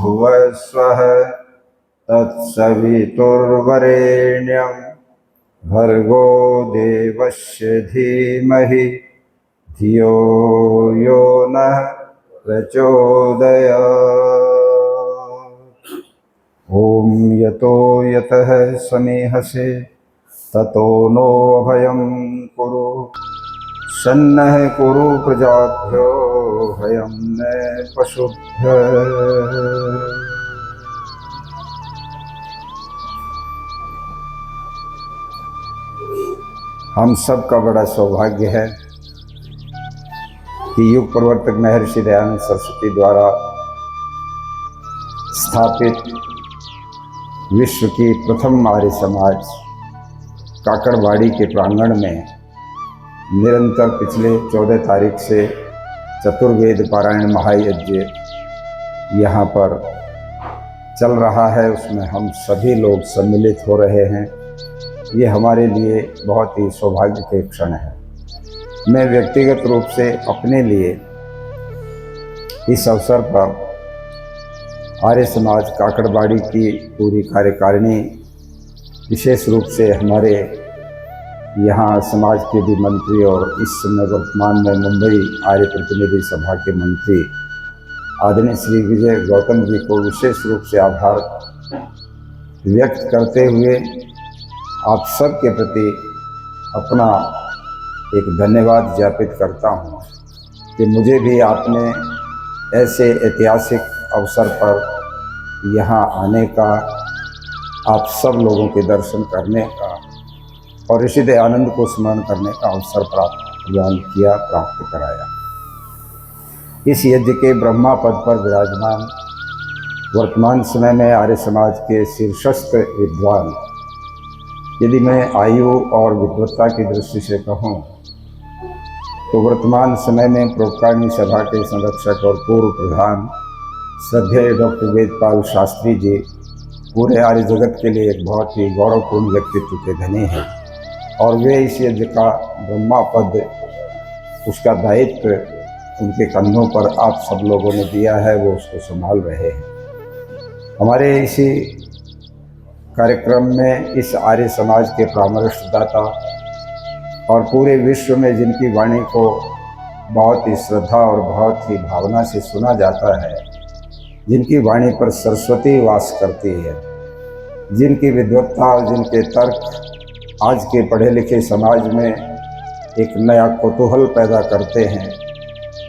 भुवस्वः तत्सवितुर्वरेण्यं भर्गो देवस्य धीमहि धियो यो नः प्रचोदयात्। ॐ यतो यतः समीहसे ततो नो भयं कुरु सन्नः कुरु प्रजाभ्यो भयं न पशुभ्यः। हम सब का बड़ा सौभाग्य है कि युग प्रवर्तक महर्षि दयानंद सरस्वती द्वारा स्थापित विश्व की प्रथम आर्य समाज काकड़वाड़ी के प्रांगण में निरंतर पिछले 14 तारीख से चतुर्वेद पारायण महायज्ञ यहाँ पर चल रहा है। उसमें हम सभी लोग सम्मिलित हो रहे हैं। ये हमारे लिए बहुत ही सौभाग्य के क्षण है। मैं व्यक्तिगत रूप से अपने लिए इस अवसर पर आर्य समाज काकड़वाड़ी की पूरी कार्यकारिणी, विशेष रूप से हमारे यहाँ समाज के भी मंत्री और इस समय वर्तमान में मुंबई आर्य प्रतिनिधि सभा के मंत्री आदरणीय श्री विजय गौतम जी को विशेष रूप से आभार व्यक्त करते हुए आप सब के प्रति अपना एक धन्यवाद ज्ञापित करता हूँ कि मुझे भी आपने ऐसे ऐतिहासिक अवसर पर यहाँ आने का, आप सब लोगों के दर्शन करने का और ऋषि दयानंद को स्मरण करने का अवसर प्राप्त कराया। इस यज्ञ के ब्रह्मा पद पर विराजमान वर्तमान समय में आर्य समाज के शीर्षस्थ विद्वान, यदि मैं आयु और विद्वत्ता की दृष्टि से कहूँ तो वर्तमान समय में परोपकारिणी सभा के संरक्षक और पूर्व प्रधान श्रद्धेय डॉक्टर वेदपाल शास्त्री जी पूरे आर्य जगत के लिए एक बहुत ही गौरवपूर्ण व्यक्तित्व के धनी हैं और वे इस यज्ञ का ब्रह्मा पद, उसका दायित्व उनके कंधों पर आप सब लोगों ने दिया है, वो उसको संभाल रहे हैं। हमारे इसी कार्यक्रम में इस आर्य समाज के परामर्शदाता और पूरे विश्व में जिनकी वाणी को बहुत ही श्रद्धा और बहुत ही भावना से सुना जाता है, जिनकी वाणी पर सरस्वती वास करती है, जिनकी विद्वत्ता और जिनके तर्क आज के पढ़े लिखे समाज में एक नया कौतूहल पैदा करते हैं,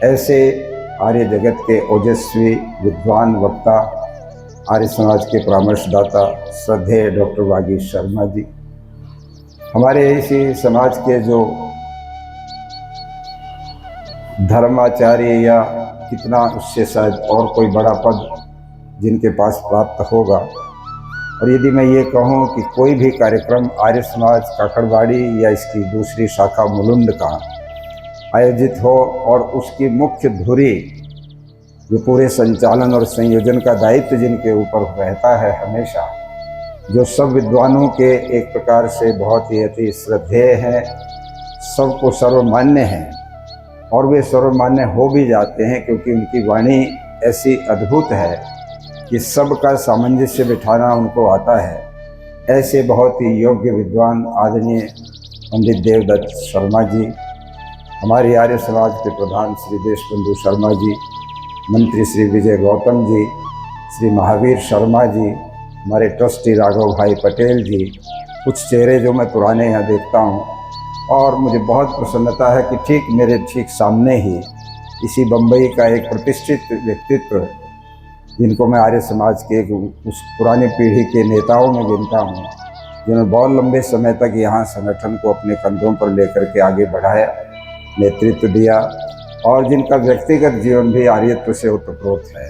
ऐसे आर्य जगत के ओजस्वी विद्वान वक्ता आर्य समाज के परामर्शदाता श्रद्धेय डॉक्टर वागीश शर्मा जी, हमारे इसी समाज के जो धर्माचार्य या कितना उससे शायद और कोई बड़ा पद जिनके पास प्राप्त होगा। और यदि मैं ये कहूँ कि कोई भी कार्यक्रम आर्य समाज काकड़वाड़ी या इसकी दूसरी शाखा मुलुंड का आयोजित हो और उसकी मुख्य धुरी जो पूरे संचालन और संयोजन का दायित्व जिनके ऊपर रहता है हमेशा, जो सब विद्वानों के एक प्रकार से बहुत ही अति श्रद्धेय हैं, सबको सर्वमान्य हैं और वे सर्वमान्य हो भी जाते हैं क्योंकि उनकी वाणी ऐसी अद्भुत है कि सबका सामंजस्य बिठाना उनको आता है। ऐसे बहुत ही योग्य विद्वान आदरणीय पंडित देवदत्त शर्मा जी, हमारे आर्य समाज के प्रधान श्री देशबंधु शर्मा जी, मंत्री श्री विजय गौतम जी, श्री महावीर शर्मा जी, हमारे ट्रस्टी राघव भाई पटेल जी, कुछ चेहरे जो मैं पुराने यहाँ देखता हूँ और मुझे बहुत प्रसन्नता है कि ठीक मेरे ठीक सामने ही इसी बम्बई का एक प्रतिष्ठित व्यक्तित्व, जिनको मैं आर्य समाज के उस पुरानी पीढ़ी के नेताओं में गिनता हूँ, जिन्होंने बहुत लंबे समय तक यहाँ संगठन को अपने कंधों पर लेकर के आगे बढ़ाया, नेतृत्व दिया और जिनका व्यक्तिगत जीवन भी आर्यत्व से ओतप्रोत है।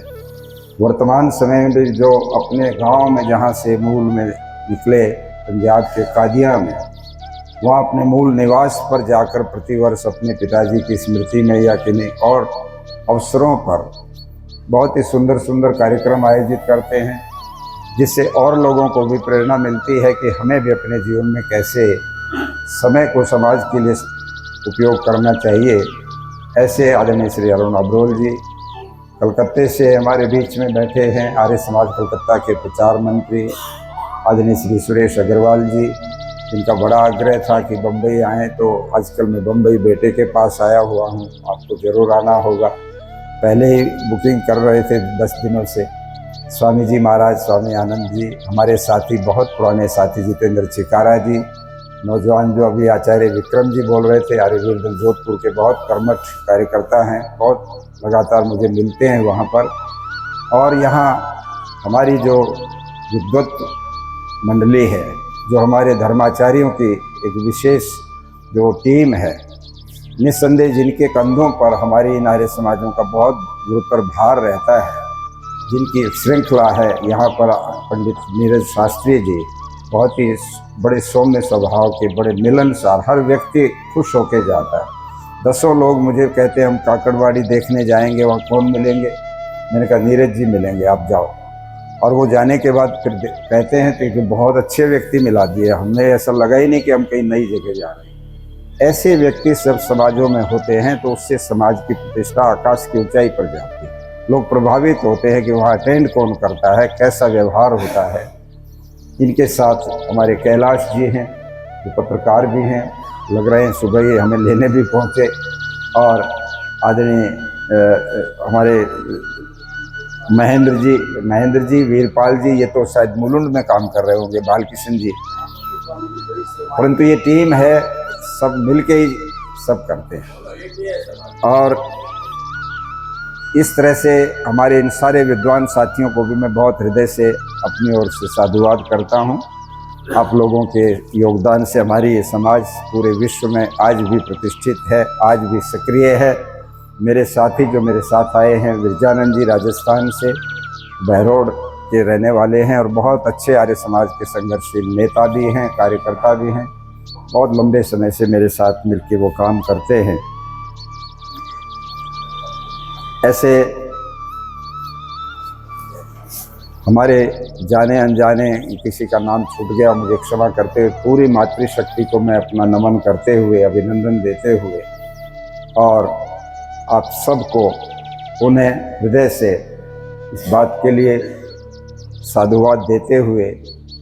वर्तमान समय में भी जो अपने गांव में जहाँ से मूल में निकले, पंजाब के कादिया में, वहाँ अपने मूल निवास पर जाकर प्रतिवर्ष अपने पिताजी की स्मृति में या किन्हीं और अवसरों पर बहुत ही सुंदर सुंदर कार्यक्रम आयोजित करते हैं, जिससे और लोगों को भी प्रेरणा मिलती है कि हमें भी अपने जीवन में कैसे समय को समाज के लिए उपयोग करना चाहिए। ऐसे आदरणीय श्री अरुण अब्रोल जी, कलकत्ते से हमारे बीच में बैठे हैं आर्य समाज कलकत्ता के प्रचार मंत्री आदरणीय श्री सुरेश अग्रवाल जी, जिनका बड़ा आग्रह था कि बम्बई आएँ, तो आजकल मैं बम्बई बेटे के पास आया हुआ हूँ, आपको ज़रूर आना होगा। पहले ही बुकिंग कर रहे थे 10 दिनों से। स्वामी जी महाराज, स्वामी आनंद जी, हमारे साथी, बहुत पुराने साथी जितेंद्र चिकारा जी, नौजवान जो अभी आचार्य विक्रम जी बोल रहे थे, आर्यवीर जोधपुर के बहुत कर्मठ कार्यकर्ता हैं, बहुत लगातार मुझे मिलते हैं वहाँ पर। और यहाँ हमारी जो विद्वत मंडली है, जो हमारे धर्माचार्यों की एक विशेष जो टीम है, निस्संदेह जिनके कंधों पर हमारी नारे समाजों का बहुत गुरुतर भार रहता है, जिनकी श्रृंखला है, यहाँ पर पंडित नीरज शास्त्री जी बहुत ही बड़े सौम्य स्वभाव के, बड़े मिलनसार, हर व्यक्ति खुश होके जाता है। 10 लोग मुझे कहते हैं हम काकड़वाड़ी देखने जाएंगे, वहाँ कौन मिलेंगे? मैंने कहा नीरज जी मिलेंगे, आप जाओ। और वो जाने के बाद फिर कहते हैं कि बहुत अच्छे व्यक्ति मिला दिए, हमने ऐसा लगा ही नहीं कि हम कहीं नई जगह जा रहे हैं। ऐसे व्यक्ति सब समाजों में होते हैं तो उससे समाज की प्रतिष्ठा आकाश की ऊंचाई पर जाती है। लोग प्रभावित होते हैं कि वहाँ अटेंड कौन करता है, कैसा व्यवहार होता है। इनके साथ हमारे कैलाश जी हैं, जो पत्रकार भी हैं, लग रहे हैं सुबह ही हमें लेने भी पहुँचे। और आदरणीय हमारे महेंद्र जी, वीरपाल जी, ये तो शायद मुलुंड में काम कर रहे होंगे, बालकिशन जी, परंतु ये टीम है, सब मिलके ही सब करते हैं। और इस तरह से हमारे इन सारे विद्वान साथियों को भी मैं बहुत हृदय से अपनी ओर से साधुवाद करता हूँ। आप लोगों के योगदान से हमारी ये समाज पूरे विश्व में आज भी प्रतिष्ठित है, आज भी सक्रिय है। मेरे साथी जो मेरे साथ आए हैं, विरजानंद जी राजस्थान से, बहरोड के रहने वाले हैं और बहुत अच्छे आर्य समाज के संघर्षशील नेता भी हैं, कार्यकर्ता भी हैं, बहुत लंबे समय से मेरे साथ मिलकर वो काम करते हैं। ऐसे हमारे जाने अनजाने किसी का नाम छूट गया, मुझे क्षमा करते हुए पूरी मातृशक्ति को मैं अपना नमन करते हुए, अभिनंदन देते हुए और आप सबको उन्हें हृदय से इस बात के लिए साधुवाद देते हुए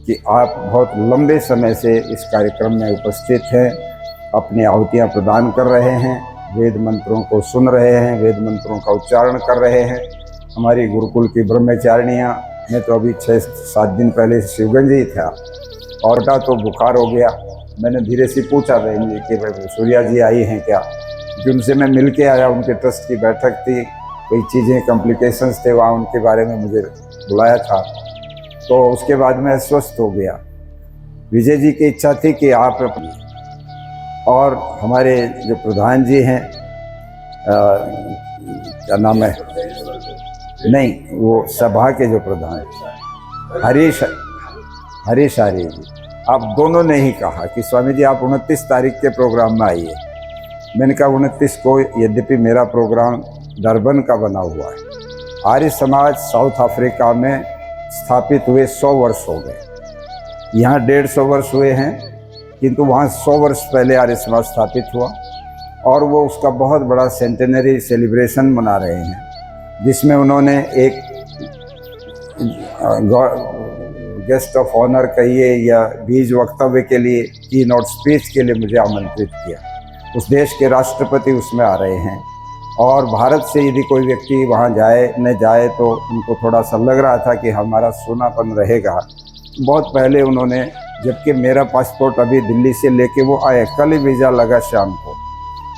कि आप बहुत लंबे समय से इस कार्यक्रम में उपस्थित हैं, अपनी आहुतियाँ प्रदान कर रहे हैं, वेद मंत्रों को सुन रहे हैं, वेद मंत्रों का उच्चारण कर रहे हैं। हमारी गुरुकुल की ब्रह्मचारिणियाँ, मैं तो अभी 6-7 दिन पहले शिवगंज ही था, औरटा तो बुखार हो गया। मैंने धीरे से पूछा बहन जी कि सूर्या जी आई हैं क्या, क्योंकि उनसे मैं मिल के आया, उनके ट्रस्ट की बैठक थी, कोई चीज़ें कॉम्प्लिकेशंस थे वहाँ, उनके बारे में मुझे बुलाया था, तो उसके बाद मैं स्वस्थ हो गया। विजय जी की इच्छा थी कि आप और हमारे जो प्रधान जी हैं, क्या नाम है, नहीं वो सभा के जो प्रधान हरीश आर्य जी, आप दोनों ने ही कहा कि स्वामी जी आप 29 तारीख के प्रोग्राम में आइए। मैंने कहा 29 को, यद्यपि मेरा प्रोग्राम डरबन का बना हुआ है। आर्य समाज साउथ अफ्रीका में स्थापित हुए 100 वर्ष हो गए, यहाँ 150 वर्ष हुए हैं, किंतु वहाँ 100 वर्ष पहले आर्य समाज स्थापित हुआ और वो उसका बहुत बड़ा सेंटेनरी सेलिब्रेशन मना रहे हैं, जिसमें उन्होंने एक गेस्ट ऑफ ऑनर कहिए या बीज वक्तव्य के लिए, की नोट स्पीच के लिए मुझे आमंत्रित किया। उस देश के राष्ट्रपति उसमें आ रहे हैं और भारत से यदि कोई व्यक्ति वहाँ जाए न जाए तो उनको थोड़ा सा लग रहा था कि हमारा सोनापन रहेगा। बहुत पहले उन्होंने, जबकि मेरा पासपोर्ट अभी दिल्ली से लेके वो आए, कल ही वीज़ा लगा शाम को,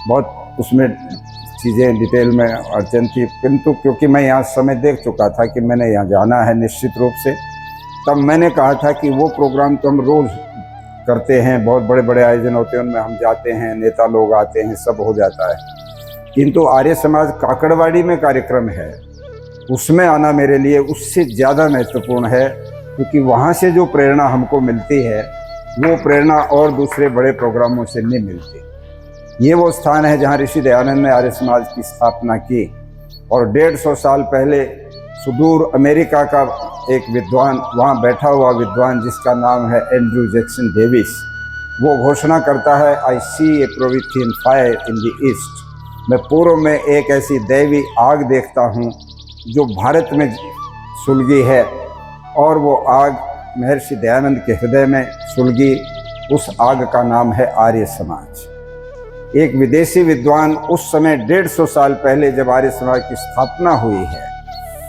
बहुत उसमें चीज़ें डिटेल में अड़चन थी, किंतु क्योंकि मैं यहाँ समय देख चुका था कि मैंने यहाँ जाना है निश्चित रूप से, तब मैंने कहा था कि वो प्रोग्राम तो हम रोज़ करते हैं, बहुत बड़े बड़े आयोजन होते हैं, उनमें हम जाते हैं, नेता लोग आते हैं, सब हो जाता है, किंतु आर्य समाज काकड़वाड़ी में कार्यक्रम है, उसमें आना मेरे लिए उससे ज़्यादा महत्वपूर्ण है, क्योंकि वहाँ से जो प्रेरणा हमको मिलती है वो प्रेरणा और दूसरे बड़े प्रोग्रामों से नहीं मिलती। ये वो स्थान है जहाँ ऋषि दयानंद ने आर्य समाज की स्थापना की और 150 साल पहले सुदूर अमेरिका का एक विद्वान, वहाँ बैठा हुआ विद्वान जिसका नाम है एंड्रू जैक्सन डेविस, वो घोषणा करता है, आई सी ए प्रोविथियन फायर इन द ईस्ट, मैं पूर्व में एक ऐसी दैवी आग देखता हूँ जो भारत में सुलगी है, और वो आग महर्षि दयानंद के हृदय में सुलगी। उस आग का नाम है आर्य समाज। एक विदेशी विद्वान उस समय 150 साल पहले जब आर्य समाज की स्थापना हुई है,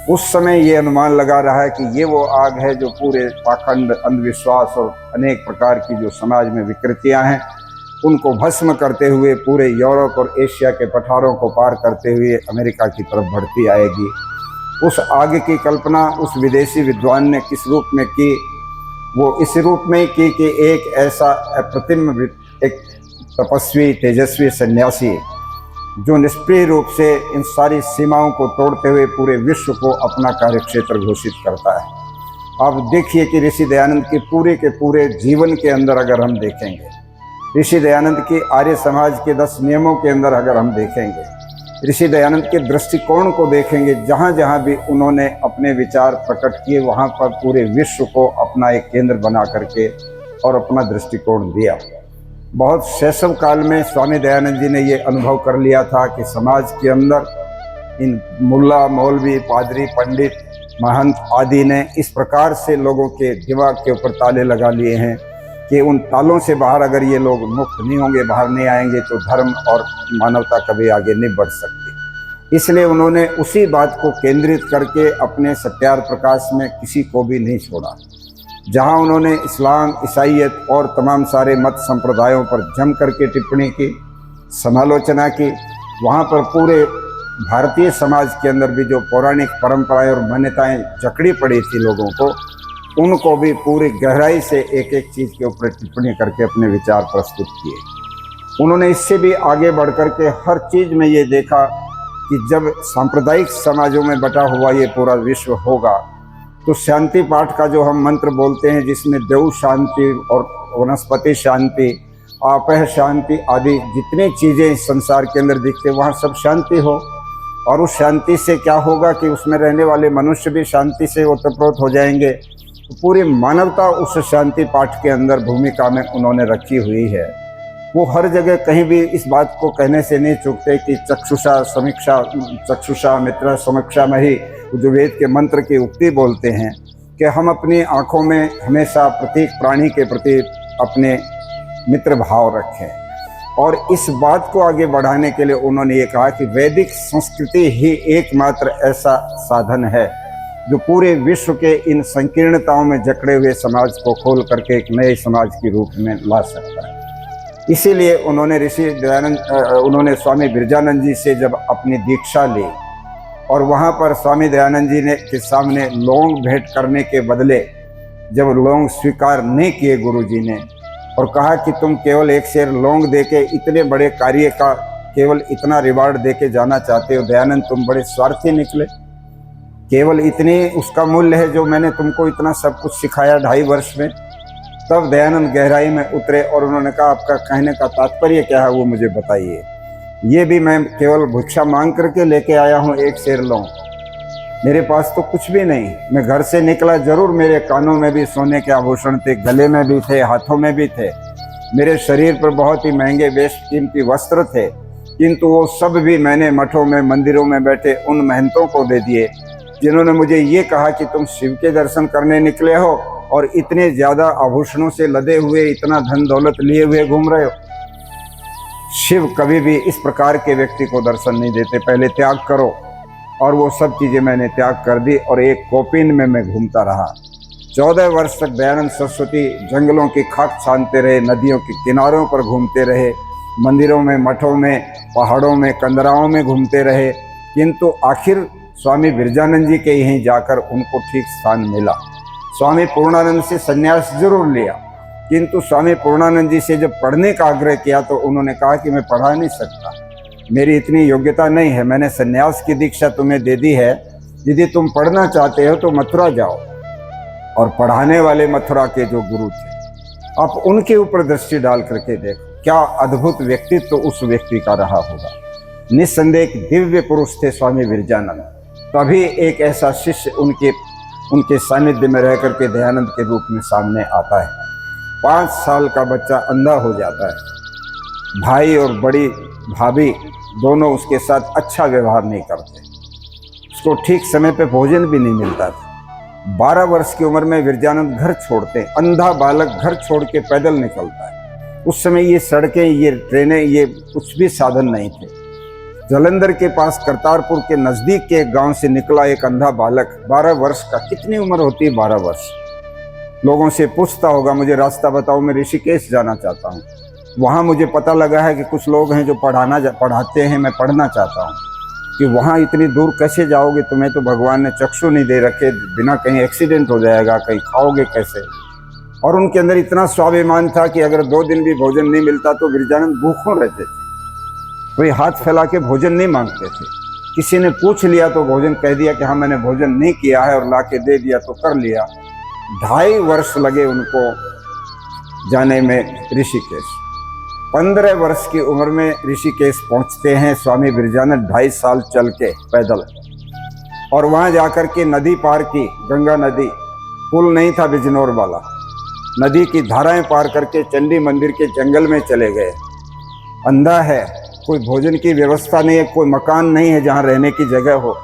उस समय ये अनुमान लगा रहा है कि ये वो आग है जो पूरे पाखंड, अंधविश्वास और अनेक प्रकार की जो समाज में विकृतियां हैं उनको भस्म करते हुए पूरे यूरोप और एशिया के पठारों को पार करते हुए अमेरिका की तरफ बढ़ती आएगी। उस आग की कल्पना उस विदेशी विद्वान ने किस रूप में की? वो इस रूप में की कि एक ऐसा अप्रतिम, एक तपस्वी, तेजस्वी सन्यासी जो निष्प्रिय रूप से इन सारी सीमाओं को तोड़ते हुए पूरे विश्व को अपना कार्यक्षेत्र घोषित करता है। अब देखिए कि ऋषि दयानंद के पूरे जीवन के अंदर अगर हम देखेंगे, ऋषि दयानंद की आर्य समाज के 10 नियमों के अंदर अगर हम देखेंगे, ऋषि दयानंद के दृष्टिकोण को देखेंगे, जहाँ जहाँ भी उन्होंने अपने विचार प्रकट किए वहाँ पर पूरे विश्व को अपना एक केंद्र बना करके और अपना दृष्टिकोण दिया। बहुत शैशव काल में स्वामी दयानंद जी ने ये अनुभव कर लिया था कि समाज के अंदर इन मुल्ला, मौलवी, पादरी, पंडित, महंत आदि ने इस प्रकार से लोगों के दिमाग के ऊपर ताले लगा लिए हैं कि उन तालों से बाहर अगर ये लोग मुक्त नहीं होंगे, बाहर नहीं आएंगे, तो धर्म और मानवता कभी आगे नहीं बढ़ सकती। इसलिए उन्होंने उसी बात को केंद्रित करके अपने सत्यार्थ प्रकाश में किसी को भी नहीं छोड़ा। जहां उन्होंने इस्लाम, ईसाईयत और तमाम सारे मत संप्रदायों पर जम करके टिप्पणी की, समालोचना की, वहां पर पूरे भारतीय समाज के अंदर भी जो पौराणिक परंपराएं और मान्यताएं जकड़ी पड़ी थी लोगों को, उनको भी पूरी गहराई से एक एक चीज़ के ऊपर टिप्पणी करके अपने विचार प्रस्तुत किए। उन्होंने इससे भी आगे बढ़ कर के हर चीज़ में ये देखा कि जब सांप्रदायिक समाजों में बटा हुआ ये पूरा विश्व होगा तो शांति पाठ का जो हम मंत्र बोलते हैं, जिसमें देव शांति और वनस्पति शांति, आपह शांति आदि जितनी चीज़ें इस संसार के अंदर दिखते वहाँ सब शांति हो। और उस शांति से क्या होगा कि उसमें रहने वाले मनुष्य भी शांति से ओतप्रोत हो जाएंगे। तो पूरी मानवता उस शांति पाठ के अंदर भूमिका में उन्होंने रखी हुई है। वो हर जगह कहीं भी इस बात को कहने से नहीं चूकते कि चक्षुषा मित्र समीक्षा में ही जो वेद के मंत्र की उक्ति बोलते हैं कि हम अपनी आँखों में हमेशा प्रत्येक प्राणी के प्रति अपने मित्र भाव रखें। और इस बात को आगे बढ़ाने के लिए उन्होंने ये कहा कि वैदिक संस्कृति ही एकमात्र ऐसा साधन है जो पूरे विश्व के इन संकीर्णताओं में जकड़े हुए समाज को खोल करके एक नए समाज के रूप में ला सकता है। इसीलिए उन्होंने स्वामी बिरजानंद जी से जब अपनी दीक्षा ली और वहाँ पर स्वामी दयानंद जी ने के सामने लौंग भेंट करने के बदले जब लौंग स्वीकार नहीं किए गुरु जी ने और कहा कि तुम केवल एक शेर लौंग देके इतने बड़े कार्य का केवल इतना रिवार्ड देके जाना चाहते हो, दयानंद तुम बड़े स्वार्थी निकले। केवल इतनी उसका मूल्य है जो मैंने तुमको इतना सब कुछ सिखाया 2.5 वर्ष में। तब दयानंद गहराई में उतरे और उन्होंने कहा आपका कहने का तात्पर्य क्या है वो मुझे बताइए। ये भी मैं केवल भिक्षा मांग करके लेके आया हूँ, एक शेर लौंग, मेरे पास तो कुछ भी नहीं। मैं घर से निकला, जरूर मेरे कानों में भी सोने के आभूषण थे, गले में भी थे, हाथों में भी थे, मेरे शरीर पर बहुत ही महंगे बेशकीमती वस्त्र थे, किंतु वो सब भी मैंने मठों में, मंदिरों में बैठे उन महंतों को दे दिए जिन्होंने मुझे ये कहा कि तुम शिव के दर्शन करने निकले हो और इतने ज़्यादा आभूषणों से लदे हुए, इतना धन दौलत लिए हुए घूम रहे हो। शिव कभी भी इस प्रकार के व्यक्ति को दर्शन नहीं देते, पहले त्याग करो। और वो सब चीज़ें मैंने त्याग कर दी और एक कोपिन में मैं घूमता रहा। 14 वर्ष तक दयानंद सरस्वती जंगलों की खाक छानते रहे, नदियों के किनारों पर घूमते रहे, मंदिरों में, मठों में, पहाड़ों में, कंदराओं में घूमते रहे, किंतु आखिर स्वामी बिरजानंद जी के यहीं जाकर उनको ठीक स्थान मिला। स्वामी पूर्णानंद से संन्यास जरूर लिया, किंतु स्वामी पूर्णानंद जी से जब पढ़ने का आग्रह किया तो उन्होंने कहा कि मैं पढ़ा नहीं सकता, मेरी इतनी योग्यता नहीं है, मैंने संन्यास की दीक्षा तुम्हें दे दी है, यदि तुम पढ़ना चाहते हो तो मथुरा जाओ। और पढ़ाने वाले मथुरा के जो गुरु थे, आप उनके ऊपर दृष्टि डाल करके देखो क्या अद्भुत व्यक्तित्व तो उस व्यक्ति का रहा होगा। निस्संदेह एक दिव्य पुरुष थे स्वामी बिरजानंद। तभी एक ऐसा शिष्य उनके सानिध्य में रह करके दयानंद के रूप में सामने आता है। 5 साल का बच्चा अंधा हो जाता है। भाई और बड़ी भाभी दोनों उसके साथ अच्छा व्यवहार नहीं करते, उसको ठीक समय पे भोजन भी नहीं मिलता था। 12 वर्ष की उम्र में विरजानंद घर छोड़ते हैं। अंधा बालक घर छोड़ के पैदल निकलता है। उस समय ये सड़कें, ये ट्रेनें, ये कुछ भी साधन नहीं थे। जालंधर के पास करतारपुर के नजदीक के एक गांव से निकला एक अंधा बालक, 12 वर्ष का। कितनी उम्र होती है 12 वर्ष? लोगों से पूछता होगा, मुझे रास्ता बताओ, मैं ऋषिकेश जाना चाहता हूँ। वहाँ मुझे पता लगा है कि कुछ लोग हैं जो पढ़ाते हैं, मैं पढ़ना चाहता हूँ। कि वहाँ इतनी दूर कैसे जाओगे? तुम्हें तो भगवान ने चक्षु नहीं दे रखे, बिना कहीं एक्सीडेंट हो जाएगा, कहीं खाओगे कैसे? और उनके अंदर इतना स्वाभिमान था कि अगर 2 दिन भी भोजन नहीं मिलता तो विरजानंद भूखों रहते थे। वे हाथ फैला के भोजन नहीं मांगते थे। किसी ने पूछ लिया तो भोजन कह दिया कि हाँ मैंने भोजन नहीं किया है, और ला के दे दिया तो कर लिया। 2.5 वर्ष लगे उनको जाने में ऋषिकेश। 15 वर्ष की उम्र में ऋषिकेश पहुंचते हैं स्वामी विरजानंद, 2.5 साल चल के पैदल। और वहां जाकर के नदी पार की, गंगा नदी, पुल नहीं था बिजनौर वाला, नदी की धाराएं पार करके चंडी मंदिर के जंगल में चले गए। अंधा है, कोई भोजन की व्यवस्था नहीं है, कोई मकान नहीं है जहां रहने की जगह हो,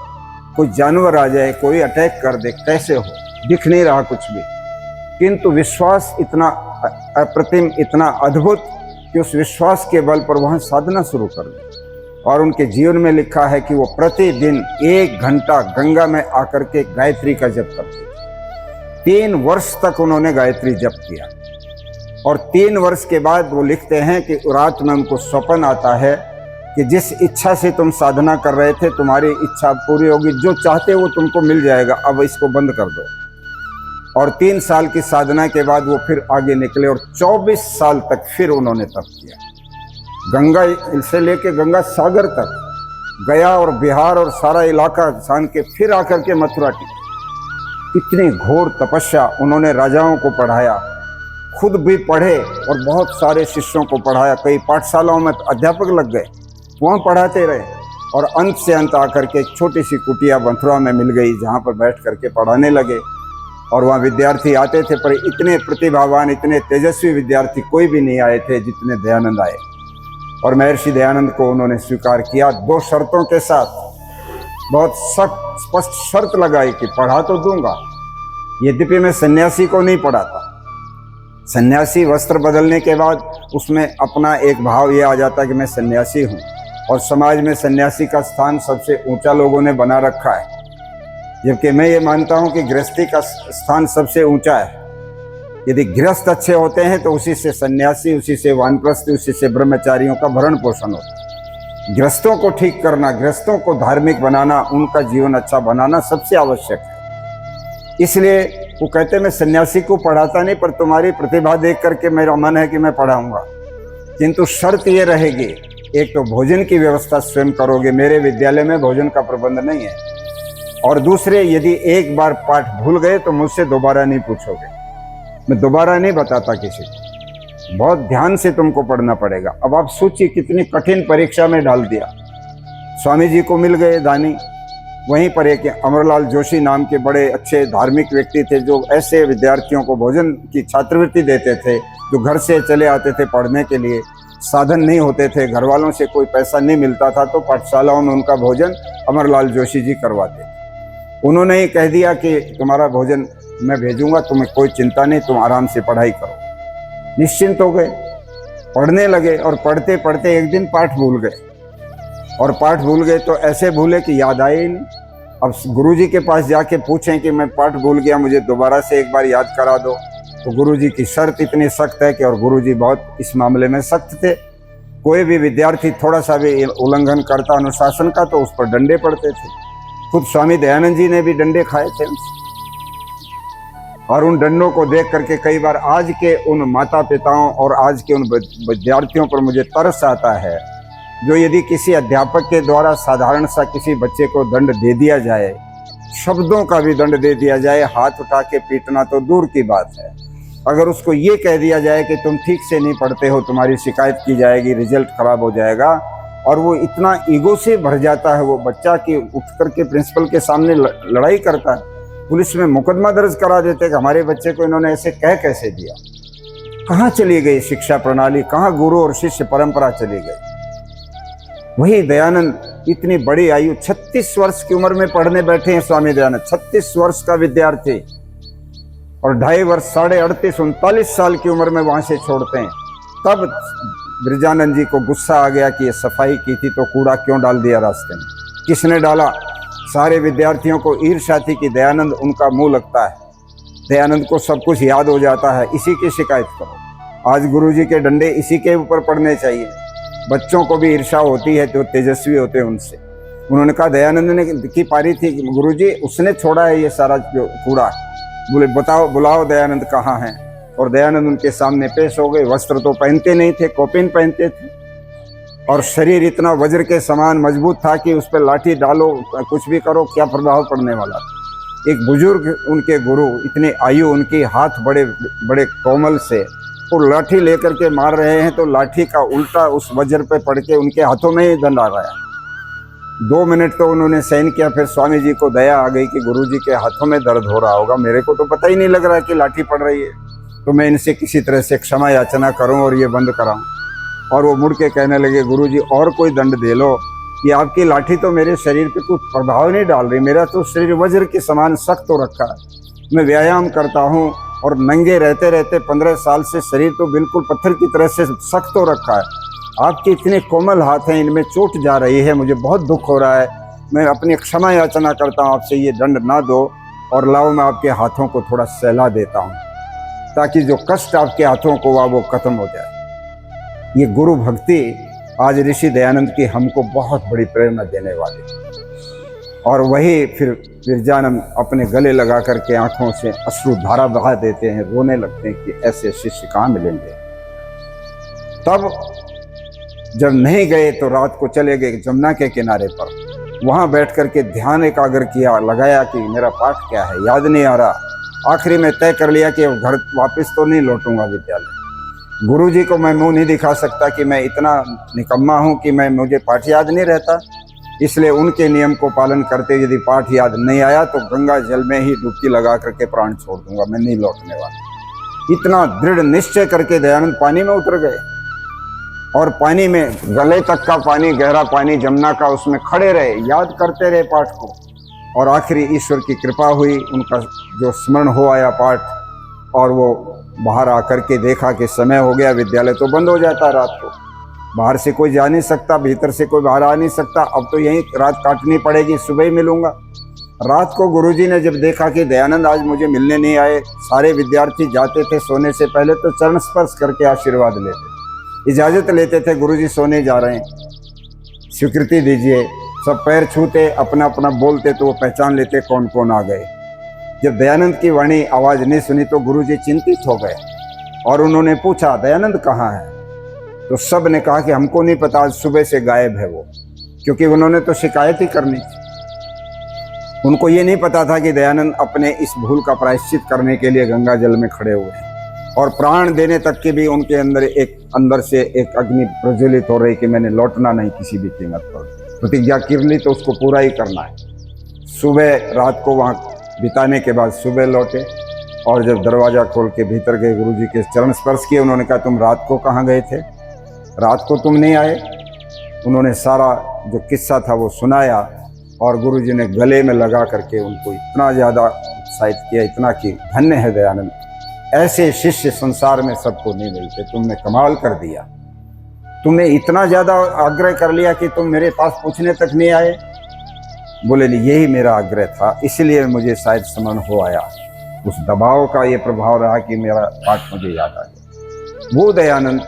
कोई जानवर आ जाए, कोई अटैक कर दे, कैसे हो? दिख नहीं रहा कुछ भी। किंतु विश्वास इतना अप्रतिम, इतना अद्भुत कि उस विश्वास के बल पर वहां साधना शुरू कर दी। और उनके जीवन में लिखा है कि वो प्रतिदिन 1 घंटा गंगा में आकर के गायत्री का जप करते थे। 3 वर्ष तक उन्होंने गायत्री जप किया। और 3 वर्ष के बाद वो लिखते हैं कि रात में उनको स्वप्न आता है कि जिस इच्छा से तुम साधना कर रहे थे, तुम्हारी इच्छा पूरी होगी, जो चाहते वो तुमको मिल जाएगा, अब इसको बंद कर दो। और 3 साल की साधना के बाद वो फिर आगे निकले और 24 साल तक फिर उन्होंने तप किया। गंगा से लेके गंगा सागर तक गया और बिहार और सारा इलाका छान के फिर आकर के मथुरा टिके। इतनी घोर तपस्या। उन्होंने राजाओं को पढ़ाया, खुद भी पढ़े और बहुत सारे शिष्यों को पढ़ाया। कई पाठशालाओं में अध्यापक लग गए, वहाँ पढ़ाते रहे। और अंत से अंत आकर के एक छोटी सी कुटिया मथुरा में मिल गई जहाँ पर बैठ करके पढ़ाने लगे। और वहाँ विद्यार्थी आते थे, पर इतने प्रतिभावान, इतने तेजस्वी विद्यार्थी कोई भी नहीं आए थे जितने दयानंद आए। और महर्षि दयानंद को उन्होंने स्वीकार किया 2 शर्तों के साथ। बहुत सख्त स्पष्ट शर्त लगाई कि पढ़ा तो दूंगा, यद्यपि मैं सन्यासी को नहीं पढ़ाता। सन्यासी वस्त्र बदलने के बाद उसमें अपना एक भाव ये आ जाता है कि मैं सन्यासी हूँ, और समाज में सन्यासी का स्थान सबसे ऊंचा लोगों ने बना रखा है। जबकि मैं ये मानता हूँ कि गृहस्थी का स्थान सबसे ऊंचा है। यदि गृहस्थ अच्छे होते हैं तो उसी से सन्यासी, उसी से वानप्रस्थ, उसी से ब्रह्मचारियों का भरण पोषण होता है। गृहस्थों को ठीक करना, गृहस्थों को धार्मिक बनाना, उनका जीवन अच्छा बनाना सबसे आवश्यक है। इसलिए वो कहते मैं सन्यासी को पढ़ाता नहीं, पर तुम्हारी प्रतिभा देख करके मेरा मन है कि मैं पढ़ाऊंगा। किंतु शर्त ये रहेगी, एक तो भोजन की व्यवस्था स्वयं करोगे, मेरे विद्यालय में भोजन का प्रबंध नहीं है। और दूसरे, यदि एक बार पाठ भूल गए तो मुझसे दोबारा नहीं पूछोगे, मैं दोबारा नहीं बताता किसी को। बहुत ध्यान से तुमको पढ़ना पड़ेगा। अब आप सोचिए कितनी कठिन परीक्षा में डाल दिया। स्वामी जी को मिल गए दानी। वहीं पर एक अमरलाल जोशी नाम के बड़े अच्छे धार्मिक व्यक्ति थे, जो ऐसे विद्यार्थियों को भोजन की छात्रवृत्ति देते थे जो घर से चले आते थे पढ़ने के लिए। साधन नहीं होते थे, घर वालों से कोई पैसा नहीं मिलता था, तो पाठशालाओं में उनका भोजन अमरलाल जोशी जी करवाते थे। उन्होंने ही कह दिया कि तुम्हारा भोजन मैं भेजूंगा, तुम्हें कोई चिंता नहीं, तुम आराम से पढ़ाई करो। निश्चिंत हो गए, पढ़ने लगे। और पढ़ते पढ़ते एक दिन पाठ भूल गए। और पाठ भूल गए तो ऐसे भूले कि याद आए ही नहीं। अब गुरुजी के पास जाके पूछें कि मैं पाठ भूल गया, मुझे दोबारा से एक बार याद करा दो, तो गुरुजी की शर्त इतनी सख्त है कि, और गुरुजी बहुत इस मामले में सख्त थे, कोई भी विद्यार्थी थोड़ा सा भी उल्लंघन करता अनुशासन का तो उस पर डंडे पड़ते थे। खुद स्वामी दयानंद जी ने भी डंडे खाए थे उनसे। और उन डंडों को देख करके कई बार आज के उन माता पिताओं और आज के उन विद्यार्थियों पर मुझे तरस आता है, जो यदि किसी अध्यापक के द्वारा साधारण सा किसी बच्चे को दंड दे दिया जाए, शब्दों का भी दंड दे दिया जाए, हाथ उठा के पीटना तो दूर की बात है, अगर उसको ये कह दिया जाए कि तुम ठीक से नहीं पढ़ते हो, तुम्हारी शिकायत की जाएगी, रिजल्ट खराब हो जाएगा, और वो इतना ईगो से भर जाता है वो बच्चा कि उठ करके प्रिंसिपल के सामने लड़ाई करता है। पुलिस में मुकदमा दर्ज करा देते कि हमारे बच्चे को इन्होंने ऐसे कह कैसे दिया। कहाँ चली गई शिक्षा प्रणाली, कहाँ गुरु और शिष्य परंपरा चली गई। वही दयानंद इतनी बड़ी आयु, 36 वर्ष की उम्र में पढ़ने बैठे हैं स्वामी दयानंद। 36 वर्ष का विद्यार्थी और 2.5 वर्ष, 38.5, 39 साल की उम्र में वहां से छोड़ते हैं। तब ब्रजानंद जी को गुस्सा आ गया कि ये सफाई की थी तो कूड़ा क्यों डाल दिया रास्ते में, किसने डाला। सारे विद्यार्थियों को ईर्ष्या थी कि दयानंद उनका मुंह लगता है, दयानंद को सब कुछ याद हो जाता है, इसी की शिकायत करो। आज गुरुजी के डंडे इसी के ऊपर पड़ने चाहिए। बच्चों को भी ईर्ष्या होती है जो तेजस्वी होते हैं उनसे। उन्होंने कहा दयानंद ने की पारी थी गुरुजी, उसने छोड़ा है ये सारा जो कूड़ा। बोले बताओ, बुलाओ दयानंद कहाँ हैं। और दयानंद उनके सामने पेश हो गए। वस्त्र तो पहनते नहीं थे, कौपिन पहनते थे और शरीर इतना वज्र के समान मजबूत था कि उस पर लाठी डालो, कुछ भी करो, क्या प्रभाव पड़ने वाला था। एक बुजुर्ग उनके गुरु, इतनी आयु उनकी, हाथ बड़े बड़े कोमल से, और लाठी लेकर के मार रहे हैं तो लाठी का उल्टा उस वज्र पे पड़ के उनके हाथों में ही दंड आ गया। 2 मिनट तो उन्होंने सहन किया। फिर स्वामी जी को दया आ गई कि गुरुजी के हाथों में दर्द हो रहा होगा, मेरे को तो पता ही नहीं लग रहा कि लाठी पड़ रही है, तो मैं इनसे किसी तरह से क्षमा याचना करूं और ये बंद कराऊं। और वो मुड़ के कहने लगे गुरुजी और कोई दंड दे लो, ये आपकी लाठी तो मेरे शरीर पे कुछ प्रभाव नहीं डाल रही, मेरा तो शरीर वज्र के समान सख्त हो रखा है। मैं व्यायाम करता हूँ और नंगे रहते रहते 15 साल से शरीर तो बिल्कुल पत्थर की तरह से सख्त हो रखा है। आपके इतने कोमल हाथ हैं, इनमें चोट जा रही है, मुझे बहुत दुख हो रहा है, मैं अपनी क्षमा याचना करता हूँ आपसे, ये दंड ना दो और लाओ मैं आपके हाथों को थोड़ा सहला देता हूँ ताकि जो कष्ट आपके हाथों को हुआ वो खत्म हो जाए। ये गुरु भक्ति आज ऋषि दयानंद की हमको बहुत बड़ी प्रेरणा देने वाली। और वही फिर ब्रजानंद अपने गले लगा करके आंखों से अश्रु धारा बहा देते हैं, रोने लगते हैं कि ऐसे शिष्य कहाँ मिलेंगे। तब जब नहीं गए तो रात को चले गए जमुना के किनारे पर, वहां बैठ करके ध्यान एकाग्र किया, लगाया कि मेरा पाठ क्या है, याद नहीं आ रहा। आखिरी में तय कर लिया कि घर वापस तो नहीं लौटूंगा विद्यालय। गुरुजी को मैं मुंह नहीं दिखा सकता कि मैं इतना निकम्मा हूं कि मुझे पाठ याद नहीं रहता, इसलिए उनके नियम को पालन करते यदि पाठ याद नहीं आया तो गंगा जल में ही डुबकी लगा करके प्राण छोड़ दूंगा, मैं नहीं लौटने वाला। इतना दृढ़ निश्चय करके दयानंद पानी में उतर गए और पानी में गले तक का पानी, गहरा पानी जमुना का, उसमें खड़े रहे, याद करते रहे पाठ को। और आखिरी ईश्वर की कृपा हुई, उनका जो स्मरण हो आया पाठ, और वो बाहर आकर के देखा कि समय हो गया, विद्यालय तो बंद हो जाता है रात को, बाहर से कोई जा नहीं सकता, भीतर से कोई बाहर आ नहीं सकता, अब तो यहीं रात काटनी पड़ेगी, सुबह ही मिलूंगा। रात को गुरुजी ने जब देखा कि दयानंद आज मुझे मिलने नहीं आए, सारे विद्यार्थी जाते थे सोने से पहले तो चरण स्पर्श करके आशीर्वाद लेते, इजाजत लेते थे, गुरुजी सोने जा रहे हैं, स्वीकृति दीजिए। सब पैर छूते, अपना अपना बोलते तो वो पहचान लेते कौन कौन आ गए। जब दयानंद की वाणी आवाज नहीं सुनी तो गुरुजी चिंतित हो गए और उन्होंने पूछा दयानंद कहाँ है। तो सब ने कहा कि हमको नहीं पता, आज सुबह से गायब है वो, क्योंकि उन्होंने तो शिकायत ही करनी थी। उनको ये नहीं पता था कि दयानंद अपने इस भूल का प्रायश्चित करने के लिए गंगा जल में खड़े हुए हैं और प्राण देने तक की भी उनके अंदर से एक अग्नि प्रज्वलित हो रही कि मैंने लौटना नहीं किसी भी कीमत पर। प्रतिज्ञा कर ली तो उसको पूरा ही करना है। सुबह रात को वहाँ बिताने के बाद सुबह लौटे और जब दरवाज़ा खोल के भीतर गए, गुरुजी के चरण स्पर्श किए। उन्होंने कहा तुम रात को कहाँ गए थे, रात को तुम नहीं आए। उन्होंने सारा जो किस्सा था वो सुनाया और गुरुजी ने गले में लगा करके उनको इतना ज़्यादा उत्साहित किया, इतना कि धन्य है दयानंद, ऐसे शिष्य संसार में सबको नहीं मिलते, तुमने कमाल कर दिया, तुमने इतना ज़्यादा आग्रह कर लिया कि तुम मेरे पास पूछने तक नहीं आए। बोले नहीं, यही मेरा आग्रह था, इसलिए मुझे शायद स्मरण हो आया। उस दबाव का ये प्रभाव रहा कि मेरा पाठ मुझे याद आ गया। वो दयानंद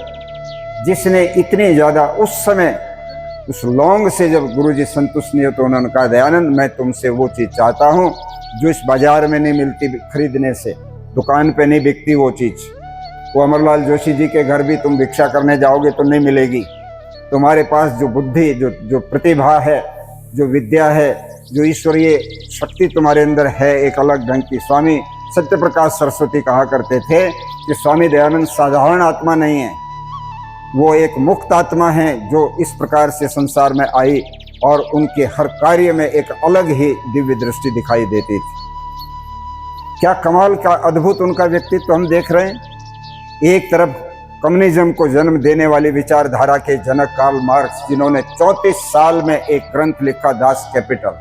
जिसने इतने ज़्यादा उस समय उस लौंग से जब गुरुजी संतुष्ट नहीं हो तो उन्होंने कहा दयानंद मैं तुमसे वो चीज़ चाहता हूँ जो इस बाजार में नहीं मिलती, खरीदने से दुकान पे नहीं बिकती वो चीज़। वो अमरलाल जोशी जी के घर भी तुम भिक्षा करने जाओगे तो नहीं मिलेगी। तुम्हारे पास जो बुद्धि, जो प्रतिभा है, जो विद्या है, जो ईश्वरीय शक्ति तुम्हारे अंदर है, एक अलग ढंग की। स्वामी सत्यप्रकाश सरस्वती कहा करते थे कि स्वामी दयानंद साधारण आत्मा नहीं है, वो एक मुक्त आत्मा है जो इस प्रकार से संसार में आई और उनके हर कार्य में एक अलग ही दिव्य दृष्टि दिखाई देती थी। क्या कमाल का अद्भुत उनका व्यक्तित्व हम देख रहे हैं। एक तरफ कम्युनिज्म को जन्म देने वाली विचारधारा के जनक कार्ल मार्क्स, जिन्होंने 34 साल में एक ग्रंथ लिखा दास कैपिटल।